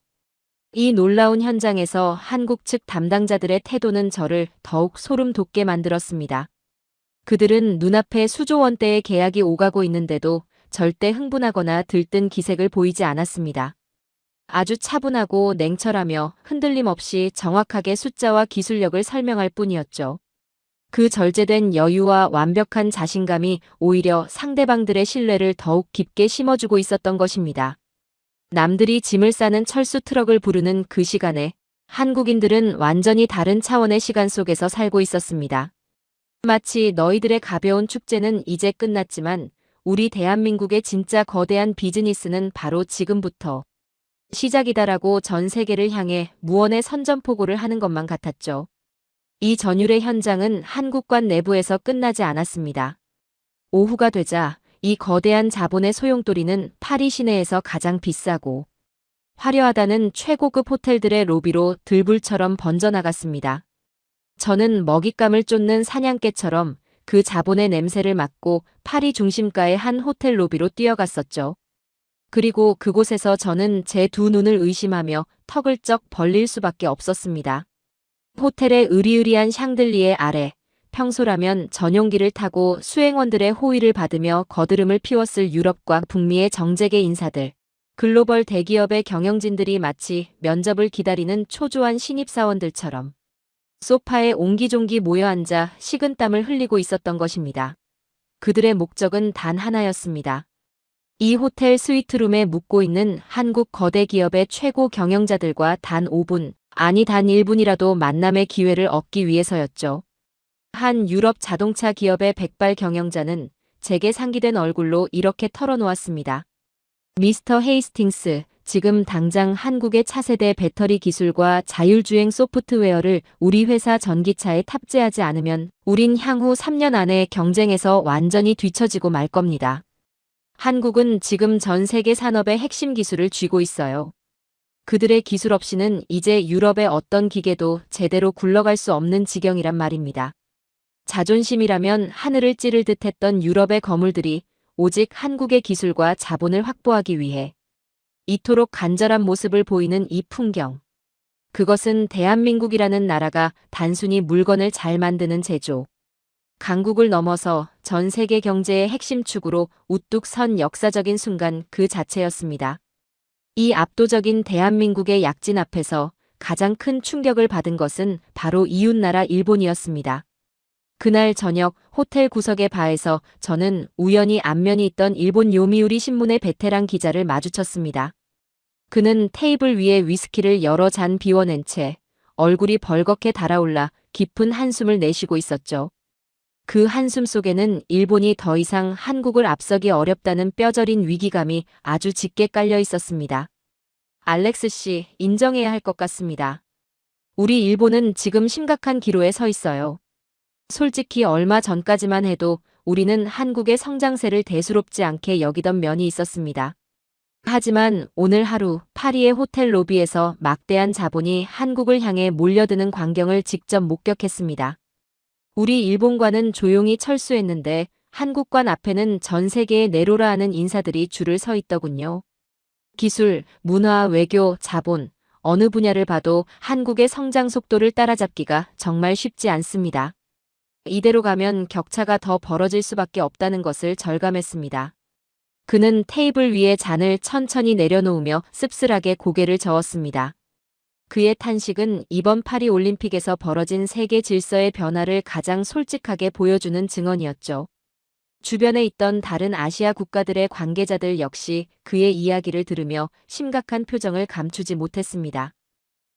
Speaker 4: 이 놀라운 현장에서 한국 측 담당자들의 태도는 저를 더욱 소름 돋게 만들었습니다. 그들은 눈앞에 수조 원대의 계약이 오가고 있는데도 절대 흥분하거나 들뜬 기색을 보이지 않았습니다. 아주 차분하고 냉철하며 흔들림 없이 정확하게 숫자와 기술력을 설명할 뿐이었죠. 그 절제된 여유와 완벽한 자신감이 오히려 상대방들의 신뢰를 더욱 깊게 심어주고 있었던 것입니다. 남들이 짐을 싸는 철수 트럭을 부르는 그 시간에 한국인들은 완전히 다른 차원의 시간 속에서 살고 있었습니다. 마치 너희들의 가벼운 축제는 이제 끝났지만 우리 대한민국의 진짜 거대한 비즈니스는 바로 지금부터 시작이다라고 전 세계를 향해 무언의 선전포고를 하는 것만 같았죠. 이 전율의 현장은 한국관 내부에서 끝나지 않았습니다. 오후가 되자 이 거대한 자본의 소용돌이는 파리 시내에서 가장 비싸고 화려하다는 최고급 호텔들의 로비로 들불처럼 번져나갔습니다. 저는 먹잇감을 쫓는 사냥개처럼 그 자본의 냄새를 맡고 파리 중심가의 한 호텔 로비로 뛰어갔었죠. 그리고 그곳에서 저는 제 두 눈을 의심하며 턱을 쩍 벌릴 수밖에 없었습니다. 호텔의 으리으리한 샹들리에 아래 평소라면 전용기를 타고 수행원들의 호의를 받으며 거드름을 피웠을 유럽과 북미의 정재계 인사들, 글로벌 대기업의 경영진들이 마치 면접을 기다리는 초조한 신입사원들처럼 소파에 옹기종기 모여 앉아 식은땀을 흘리고 있었던 것입니다. 그들의 목적은 단 하나였습니다. 이 호텔 스위트룸에 묵고 있는 한국 거대 기업의 최고 경영자들과 단 5분, 아니 단 1분이라도 만남의 기회를 얻기 위해서였죠. 한 유럽 자동차 기업의 백발 경영자는 제게 상기된 얼굴로 이렇게 털어놓았습니다. 미스터 헤이스팅스, 지금 당장 한국의 차세대 배터리 기술과 자율주행 소프트웨어를 우리 회사 전기차에 탑재하지 않으면 우린 향후 3년 안에 경쟁에서 완전히 뒤처지고 말 겁니다. 한국은 지금 전 세계 산업의 핵심 기술을 쥐고 있어요. 그들의 기술 없이는 이제 유럽의 어떤 기계도 제대로 굴러갈 수 없는 지경이란 말입니다. 자존심이라면 하늘을 찌를 듯했던 유럽의 거물들이 오직 한국의 기술과 자본을 확보하기 위해 이토록 간절한 모습을 보이는 이 풍경. 그것은 대한민국이라는 나라가 단순히 물건을 잘 만드는 제조, 강국을 넘어서 전 세계 경제의 핵심 축으로 우뚝 선 역사적인 순간 그 자체였습니다. 이 압도적인 대한민국의 약진 앞에서 가장 큰 충격을 받은 것은 바로 이웃나라 일본이었습니다. 그날 저녁 호텔 구석의 바에서 저는 우연히 안면이 있던 일본 요미우리 신문의 베테랑 기자를 마주쳤습니다. 그는 테이블 위에 위스키를 여러 잔 비워낸 채 얼굴이 벌겋게 달아올라 깊은 한숨을 내쉬고 있었죠. 그 한숨 속에는 일본이 더 이상 한국을 앞서기 어렵다는 뼈저린 위기감이 아주 짙게 깔려 있었습니다. 알렉스 씨, 인정해야 할 것 같습니다. 우리 일본은 지금 심각한 기로에 서 있어요. 솔직히 얼마 전까지만 해도 우리는 한국의 성장세를 대수롭지 않게 여기던 면이 있었습니다. 하지만 오늘 하루 파리의 호텔 로비에서 막대한 자본이 한국을 향해 몰려드는 광경을 직접 목격했습니다. 우리 일본관은 조용히 철수했는데 한국관 앞에는 전 세계의 네로라 하는 인사들이 줄을 서 있더군요. 기술, 문화, 외교, 자본, 어느 분야를 봐도 한국의 성장 속도를 따라잡기가 정말 쉽지 않습니다. 이대로 가면 격차가 더 벌어질 수밖에 없다는 것을 절감했습니다. 그는 테이블 위에 잔을 천천히 내려놓으며 씁쓸하게 고개를 저었습니다. 그의 탄식은 이번 파리 올림픽에서 벌어진 세계 질서의 변화를 가장 솔직하게 보여주는 증언이었죠. 주변에 있던 다른 아시아 국가들의 관계자들 역시 그의 이야기를 들으며 심각한 표정을 감추지 못했습니다.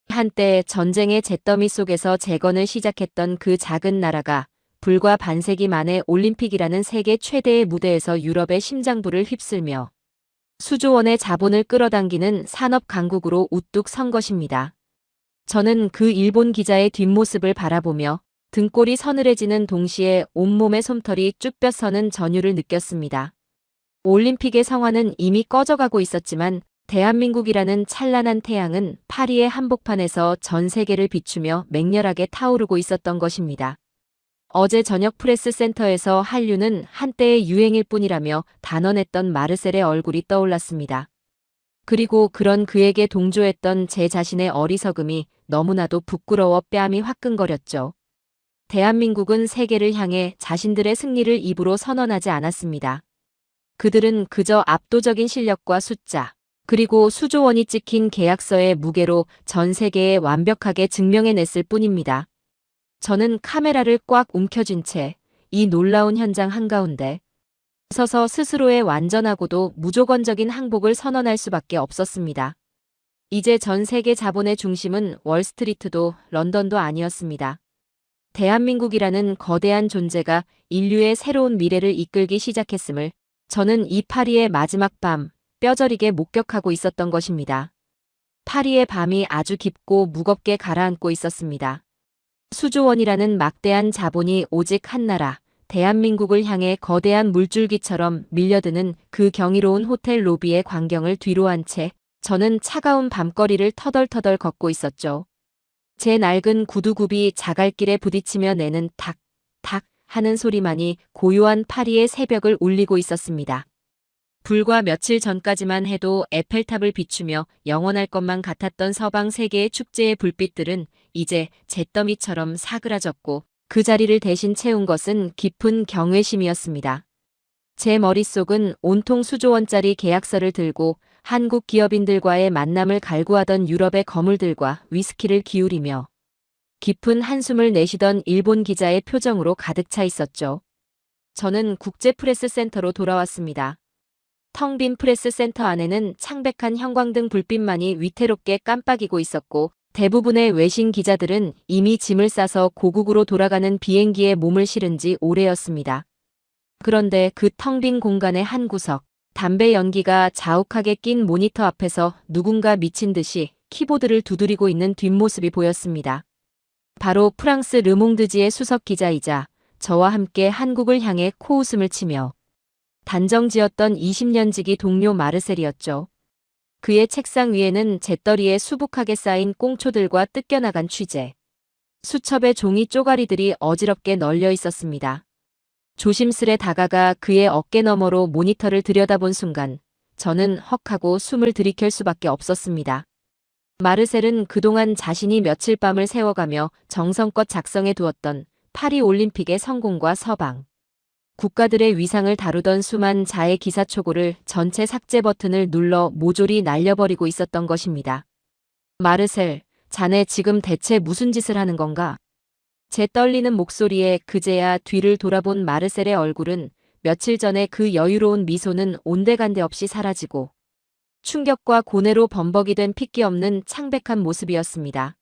Speaker 4: 한때 전쟁의 잿더미 속에서 재건을 시작했던 그 작은 나라가 불과 반세기 만에 올림픽이라는 세계 최대의 무대에서 유럽의 심장부를 휩쓸며 수조 원의 자본을 끌어당기는 산업 강국으로 우뚝 선 것입니다. 저는 그 일본 기자의 뒷모습을 바라보며 등골이 서늘해지는 동시에 온몸의 솜털이 쭉 펴서는 전율을 느꼈습니다. 올림픽의 성화는 이미 꺼져가고 있었지만 대한민국이라는 찬란한 태양은 파리의 한복판에서 전 세계를 비추며 맹렬하게 타오르고 있었던 것입니다. 어제 저녁 프레스센터에서 한류는 한때의 유행일 뿐이라며 단언했던 마르셀의 얼굴이 떠올랐습니다. 그리고 그런 그에게 동조했던 제 자신의 어리석음이 너무나도 부끄러워 뺨이 화끈거렸죠. 대한민국은 세계를 향해 자신들의 승리를 입으로 선언하지 않았습니다. 그들은 그저 압도적인 실력과 숫자, 그리고 수조 원이 찍힌 계약서의 무게로 전 세계에 완벽하게 증명해냈을 뿐입니다. 저는 카메라를 꽉 움켜쥔 채 이 놀라운 현장 한가운데 서서 스스로의 완전하고도 무조건적인 항복을 선언할 수밖에 없었습니다. 이제 전 세계 자본의 중심은 월스트리트도 런던도 아니었습니다. 대한민국이라는 거대한 존재가 인류의 새로운 미래를 이끌기 시작했음을 저는 이 파리의 마지막 밤 뼈저리게 목격하고 있었던 것입니다. 파리의 밤이 아주 깊고 무겁게 가라앉고 있었습니다. 수조 원이라는 막대한 자본이 오직 한 나라, 대한민국을 향해 거대한 물줄기처럼 밀려드는 그 경이로운 호텔 로비의 광경을 뒤로 한 채 저는 차가운 밤거리를 터덜터덜 걷고 있었죠. 제 낡은 구두굽이 자갈길에 부딪히며 내는 탁, 탁 하는 소리만이 고요한 파리의 새벽을 울리고 있었습니다. 불과 며칠 전까지만 해도 에펠탑을 비추며 영원할 것만 같았던 서방 세계의 축제의 불빛들은 이제 잿더미처럼 사그라졌고 그 자리를 대신 채운 것은 깊은 경외심이었습니다. 제 머릿속은 온통 수조 원짜리 계약서를 들고 한국 기업인들과의 만남을 갈구하던 유럽의 거물들과 위스키를 기울이며 깊은 한숨을 내쉬던 일본 기자의 표정으로 가득 차 있었죠. 저는 국제 프레스 센터로 돌아왔습니다. 텅 빈 프레스 센터 안에는 창백한 형광등 불빛만이 위태롭게 깜빡이고 있었고 대부분의 외신 기자들은 이미 짐을 싸서 고국으로 돌아가는 비행기에 몸을 실은 지 오래였습니다. 그런데 그 텅 빈 공간의 한 구석, 담배 연기가 자욱하게 낀 모니터 앞에서 누군가 미친 듯이 키보드를 두드리고 있는 뒷모습이 보였습니다. 바로 프랑스 르몽드지의 수석 기자이자 저와 함께 한국을 향해 코웃음을 치며 단정지었던 20년 지기 동료 마르셀이었죠. 그의 책상 위에는 재떨이에 수북하게 쌓인 꽁초들과 뜯겨나간 취재, 수첩의 종이 쪼가리들이 어지럽게 널려 있었습니다. 조심스레 다가가 그의 어깨 너머로 모니터를 들여다본 순간 저는 헉하고 숨을 들이킬 수밖에 없었습니다. 마르셀은 그동안 자신이 며칠 밤을 새워가며 정성껏 작성해 두었던 파리 올림픽의 성공과 서방, 국가들의 위상을 다루던 수만 자의 기사초고를 전체 삭제 버튼을 눌러 모조리 날려버리고 있었던 것입니다. 마르셀, 자네 지금 대체 무슨 짓을 하는 건가? 제 떨리는 목소리에 그제야 뒤를 돌아본 마르셀의 얼굴은 며칠 전에 그 여유로운 미소는 온데간데 없이 사라지고 충격과 고뇌로 범벅이 된 핏기 없는 창백한 모습이었습니다.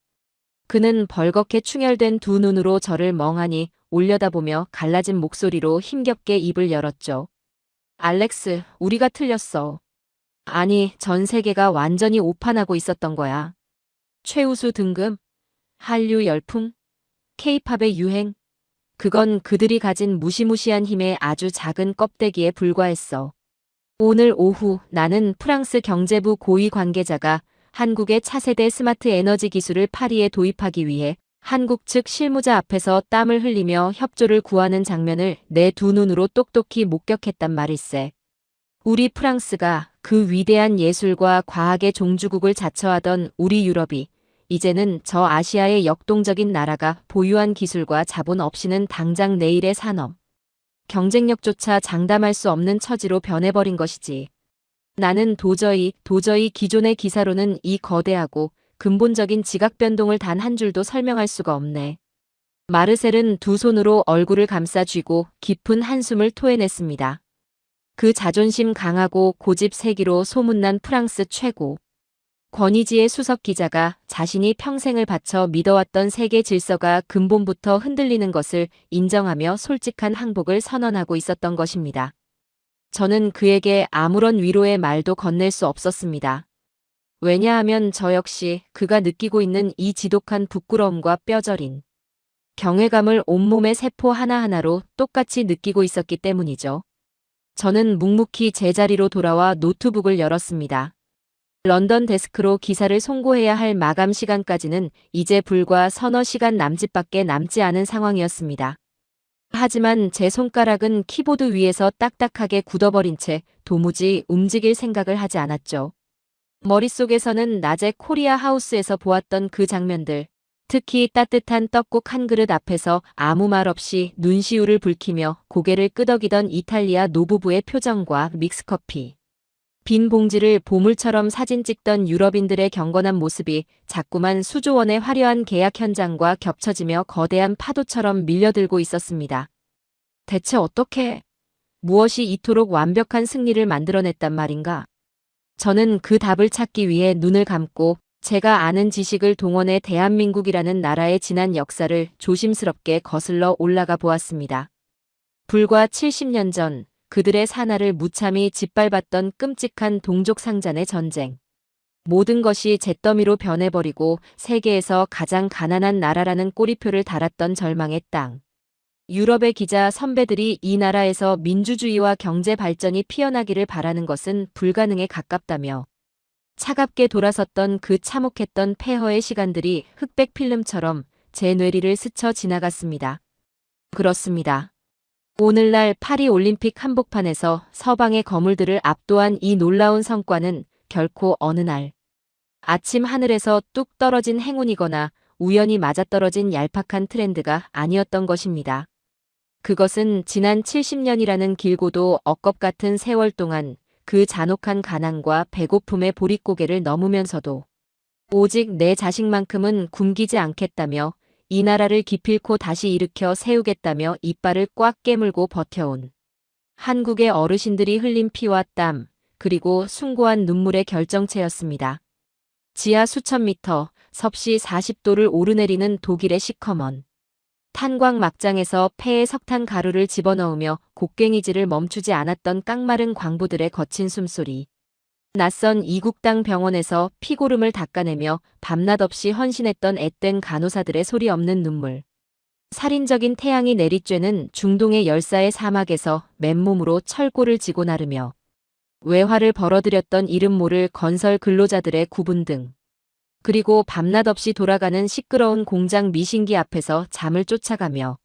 Speaker 4: 그는 벌겋게 충혈된 두 눈으로 저를 멍하니 올려다보며 갈라진 목소리로 힘겹게 입을 열었죠. 알렉스, 우리가 틀렸어. 아니, 전 세계가 완전히 오판하고 있었던 거야. 최우수 등급, 한류 열풍, 케이팝의 유행. 그건 그들이 가진 무시무시한 힘의 아주 작은 껍데기에 불과했어. 오늘 오후 나는 프랑스 경제부 고위 관계자가 한국의 차세대 스마트 에너지 기술을 파리에 도입하기 위해 한국 측 실무자 앞에서 땀을 흘리며 협조를 구하는 장면을 내 두 눈으로 똑똑히 목격했단 말일세. 우리 프랑스가 그 위대한 예술과 과학의 종주국을 자처하던 우리 유럽이 이제는 저 아시아의 역동적인 나라가 보유한 기술과 자본 없이는 당장 내일의 산업, 경쟁력조차 장담할 수 없는 처지로 변해버린 것이지. 나는 도저히 기존의 기사로는 이 거대하고 근본적인 지각 변동을 단 한 줄도 설명할 수가 없네. 마르셀은 두 손으로 얼굴을 감싸 쥐고 깊은 한숨을 토해냈습니다. 그 자존심 강하고 고집 세기로 소문난 프랑스 최고 권위지의 수석 기자가 자신이 평생을 바쳐 믿어왔던 세계 질서가 근본부터 흔들리는 것을 인정하며 솔직한 항복을 선언하고 있었던 것입니다. 저는 그에게 아무런 위로의 말도 건넬 수 없었습니다. 왜냐하면 저 역시 그가 느끼고 있는 이 지독한 부끄러움과 뼈저린 경외감을 온몸의 세포 하나하나로 똑같이 느끼고 있었기 때문이죠. 저는 묵묵히 제자리로 돌아와 노트북을 열었습니다. 런던 데스크로 기사를 송고해야 할 마감 시간까지는 이제 불과 서너 시간 남짓밖에 남지 않은 상황이었습니다. 하지만 제 손가락은 키보드 위에서 딱딱하게 굳어버린 채 도무지 움직일 생각을 하지 않았죠. 머릿속에서는 낮에 코리아 하우스에서 보았던 그 장면들, 특히 따뜻한 떡국 한 그릇 앞에서 아무 말 없이 눈시울을 붉히며 고개를 끄덕이던 이탈리아 노부부의 표정과 믹스커피, 빈 봉지를 보물처럼 사진 찍던 유럽인들의 경건한 모습이 자꾸만 수조 원의 화려한 계약 현장과 겹쳐지며 거대한 파도처럼 밀려들고 있었습니다. 대체 어떻게, 무엇이 이토록 완벽한 승리를 만들어냈단 말인가? 저는 그 답을 찾기 위해 눈을 감고 제가 아는 지식을 동원해 대한민국이라는 나라의 지난 역사를 조심스럽게 거슬러 올라가 보았습니다. 불과 70년 전 그들의 산하를 무참히 짓밟았던 끔찍한 동족 상잔의 전쟁. 모든 것이 잿더미로 변해버리고 세계에서 가장 가난한 나라라는 꼬리표를 달았던 절망의 땅. 유럽의 기자 선배들이 이 나라에서 민주주의와 경제 발전이 피어나기를 바라는 것은 불가능에 가깝다며 차갑게 돌아섰던 그 참혹했던 폐허의 시간들이 흑백 필름처럼 제 뇌리를 스쳐 지나갔습니다. 그렇습니다. 오늘날 파리 올림픽 한복판에서 서방의 거물들을 압도한 이 놀라운 성과는 결코 어느 날 아침 하늘에서 뚝 떨어진 행운이거나 우연히 맞아떨어진 얄팍한 트렌드가 아니었던 것입니다. 그것은 지난 70년이라는 길고도 억겁 같은 세월 동안 그 잔혹한 가난과 배고픔의 보릿고개를 넘으면서도 오직 내 자식만큼은 굶기지 않겠다며 이 나라를 기필코 다시 일으켜 세우겠다며 이빨을 꽉 깨물고 버텨온 한국의 어르신들이 흘린 피와 땀, 그리고 숭고한 눈물의 결정체였습니다. 지하 수천 미터, 섭씨 40도를 오르내리는 독일의 시커먼 탄광 막장에서 폐에 석탄 가루를 집어넣으며 곡괭이질을 멈추지 않았던 깡마른 광부들의 거친 숨소리. 낯선 이국당 병원에서 피고름을 닦아내며 밤낮 없이 헌신했던 앳된 간호사들의 소리 없는 눈물. 살인적인 태양이 내리쬐는 중동의 열사의 사막에서 맨몸으로 철골을 지고 나르며 외화를 벌어들였던 이름 모를 건설 근로자들의 구분 등. 그리고 밤낮 없이 돌아가는 시끄러운 공장 미신기 앞에서 잠을 쫓아가며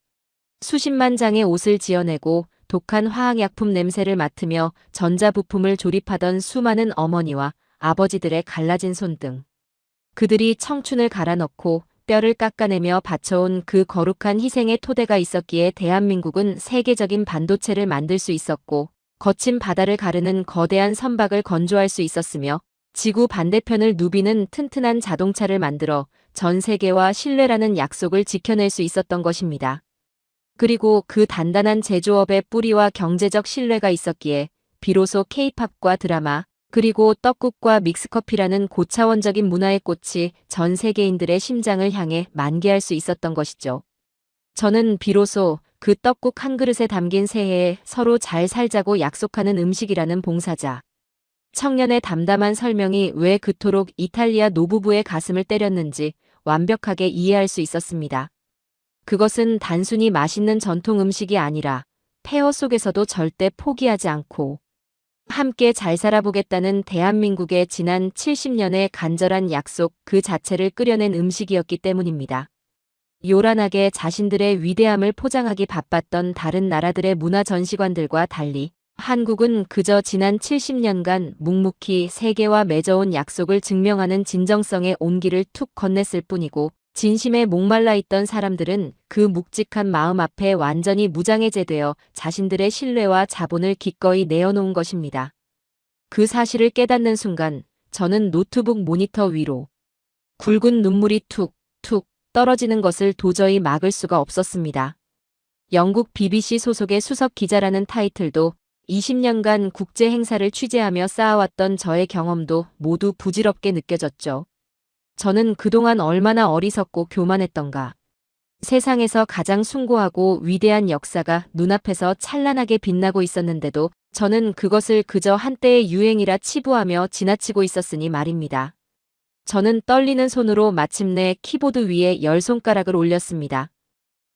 Speaker 4: 수십만 장의 옷을 지어내고 독한 화학약품 냄새를 맡으며 전자부품을 조립하던 수많은 어머니와 아버지들의 갈라진 손 등. 그들이 청춘을 갈아넣고 뼈를 깎아내며 바쳐온 그 거룩한 희생의 토대가 있었기에 대한민국은 세계적인 반도체를 만들 수 있었고 거친 바다를 가르는 거대한 선박을 건조할 수 있었으며 지구 반대편을 누비는 튼튼한 자동차를 만들어 전 세계와 신뢰라는 약속을 지켜낼 수 있었던 것입니다. 그리고 그 단단한 제조업의 뿌리와 경제적 신뢰가 있었기에 비로소 K-팝과 드라마, 그리고 떡국과 믹스커피라는 고차원적인 문화의 꽃이 전 세계인들의 심장을 향해 만개할 수 있었던 것이죠. 저는 비로소 그 떡국 한 그릇에 담긴 새해에 서로 잘 살자고 약속하는 음식이라는 봉사자. 청년의 담담한 설명이 왜 그토록 이탈리아 노부부의 가슴을 때렸는지 완벽하게 이해할 수 있었습니다. 그것은 단순히 맛있는 전통 음식이 아니라 폐허 속에서도 절대 포기하지 않고 함께 잘 살아보겠다는 대한민국의 지난 70년의 간절한 약속 그 자체를 끓여낸 음식이었기 때문입니다. 요란하게 자신들의 위대함을 포장하기 바빴던 다른 나라들의 문화 전시관들과 달리 한국은 그저 지난 70년간 묵묵히 세계와 맺어온 약속을 증명하는 진정성의 온기를 툭 건넸을 뿐이고 진심에 목말라 있던 사람들은 그 묵직한 마음 앞에 완전히 무장해제되어 자신들의 신뢰와 자본을 기꺼이 내어놓은 것입니다. 그 사실을 깨닫는 순간 저는 노트북 모니터 위로 굵은 눈물이 툭툭 떨어지는 것을 도저히 막을 수가 없었습니다. 영국 BBC 소속의 수석 기자라는 타이틀도 20년간 국제 행사를 취재하며 쌓아왔던 저의 경험도 모두 부질없게 느껴졌죠. 저는 그동안 얼마나 어리석고 교만했던가. 세상에서 가장 숭고하고 위대한 역사가 눈앞에서 찬란하게 빛나고 있었는데도 저는 그것을 그저 한때의 유행이라 치부하며 지나치고 있었으니 말입니다. 저는 떨리는 손으로 마침내 키보드 위에 10손가락을 올렸습니다.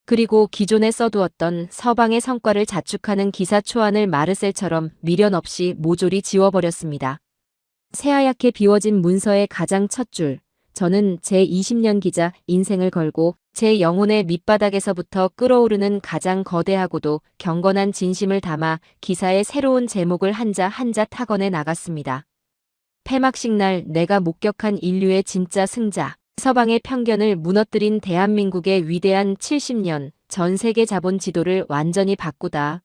Speaker 4: 그리고 기존에 써두었던 서방의 성과를 자축하는 기사 초안을 마르셀처럼 미련 없이 모조리 지워버렸습니다. 새하얗게 비워진 문서의 가장 첫 줄, 저는 제 20년 기자 인생을 걸고 제 영혼의 밑바닥에서부터 끓어오르는 가장 거대하고도 경건한 진심을 담아 기사의 새로운 제목을 한자 한자 타건해 나갔습니다. 폐막식 날 내가 목격한 인류의 진짜 승자. 서방의 편견을 무너뜨린 대한민국의 위대한 70년 전 세계 자본 지도를 완전히 바꾸다.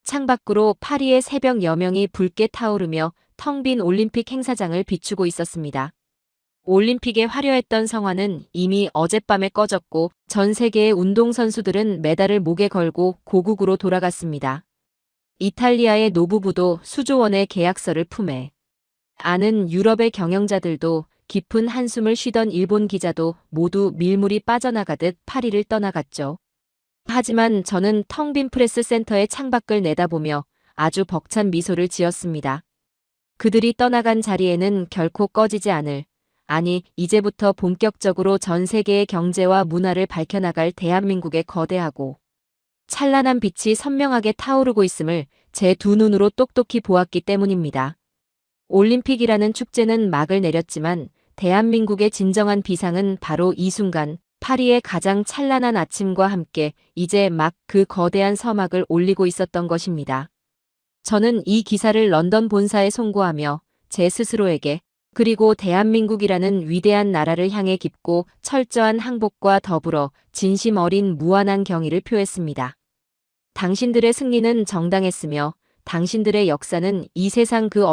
Speaker 4: 창밖으로 파리의 새벽 여명이 붉게 타오르며 텅 빈 올림픽 행사장을 비추고 있었습니다. 올림픽의 화려했던 성화는 이미 어젯밤에 꺼졌고 전 세계의 운동선수들은 메달을 목에 걸고 고국으로 돌아갔습니다. 이탈리아의 노부부도 수조 원의 계약서를 품에 아는 유럽의 경영자들도 깊은 한숨을 쉬던 일본 기자도 모두 밀물이 빠져나가듯 파리를 떠나갔죠. 하지만 저는 텅 빈 프레스 센터의 창밖을 내다보며 아주 벅찬 미소를 지었습니다. 그들이 떠나간 자리에는 결코 꺼지지 않을, 아니 이제부터 본격적으로 전 세계의 경제와 문화를 밝혀나갈 대한민국의 거대하고 찬란한 빛이 선명하게 타오르고 있음을 제 두 눈으로 똑똑히 보았기 때문입니다. 올림픽이라는 축제는 막을 내렸지만 대한민국의 진정한 비상은 바로 이 순간 파리의 가장 찬란한 아침과 함께 이제 막 그 거대한 서막을 올리고 있었던 것입니다. 저는 이 기사를 런던 본사에 송고하며 제 스스로에게 그리고 대한민국이라는 위대한 나라를 향해 깊고 철저한 항복과 더불어 진심 어린 무한한 경의를 표했습니다. 당신들의 승리는 정당했으며 당신들의 역사는 이 세상 그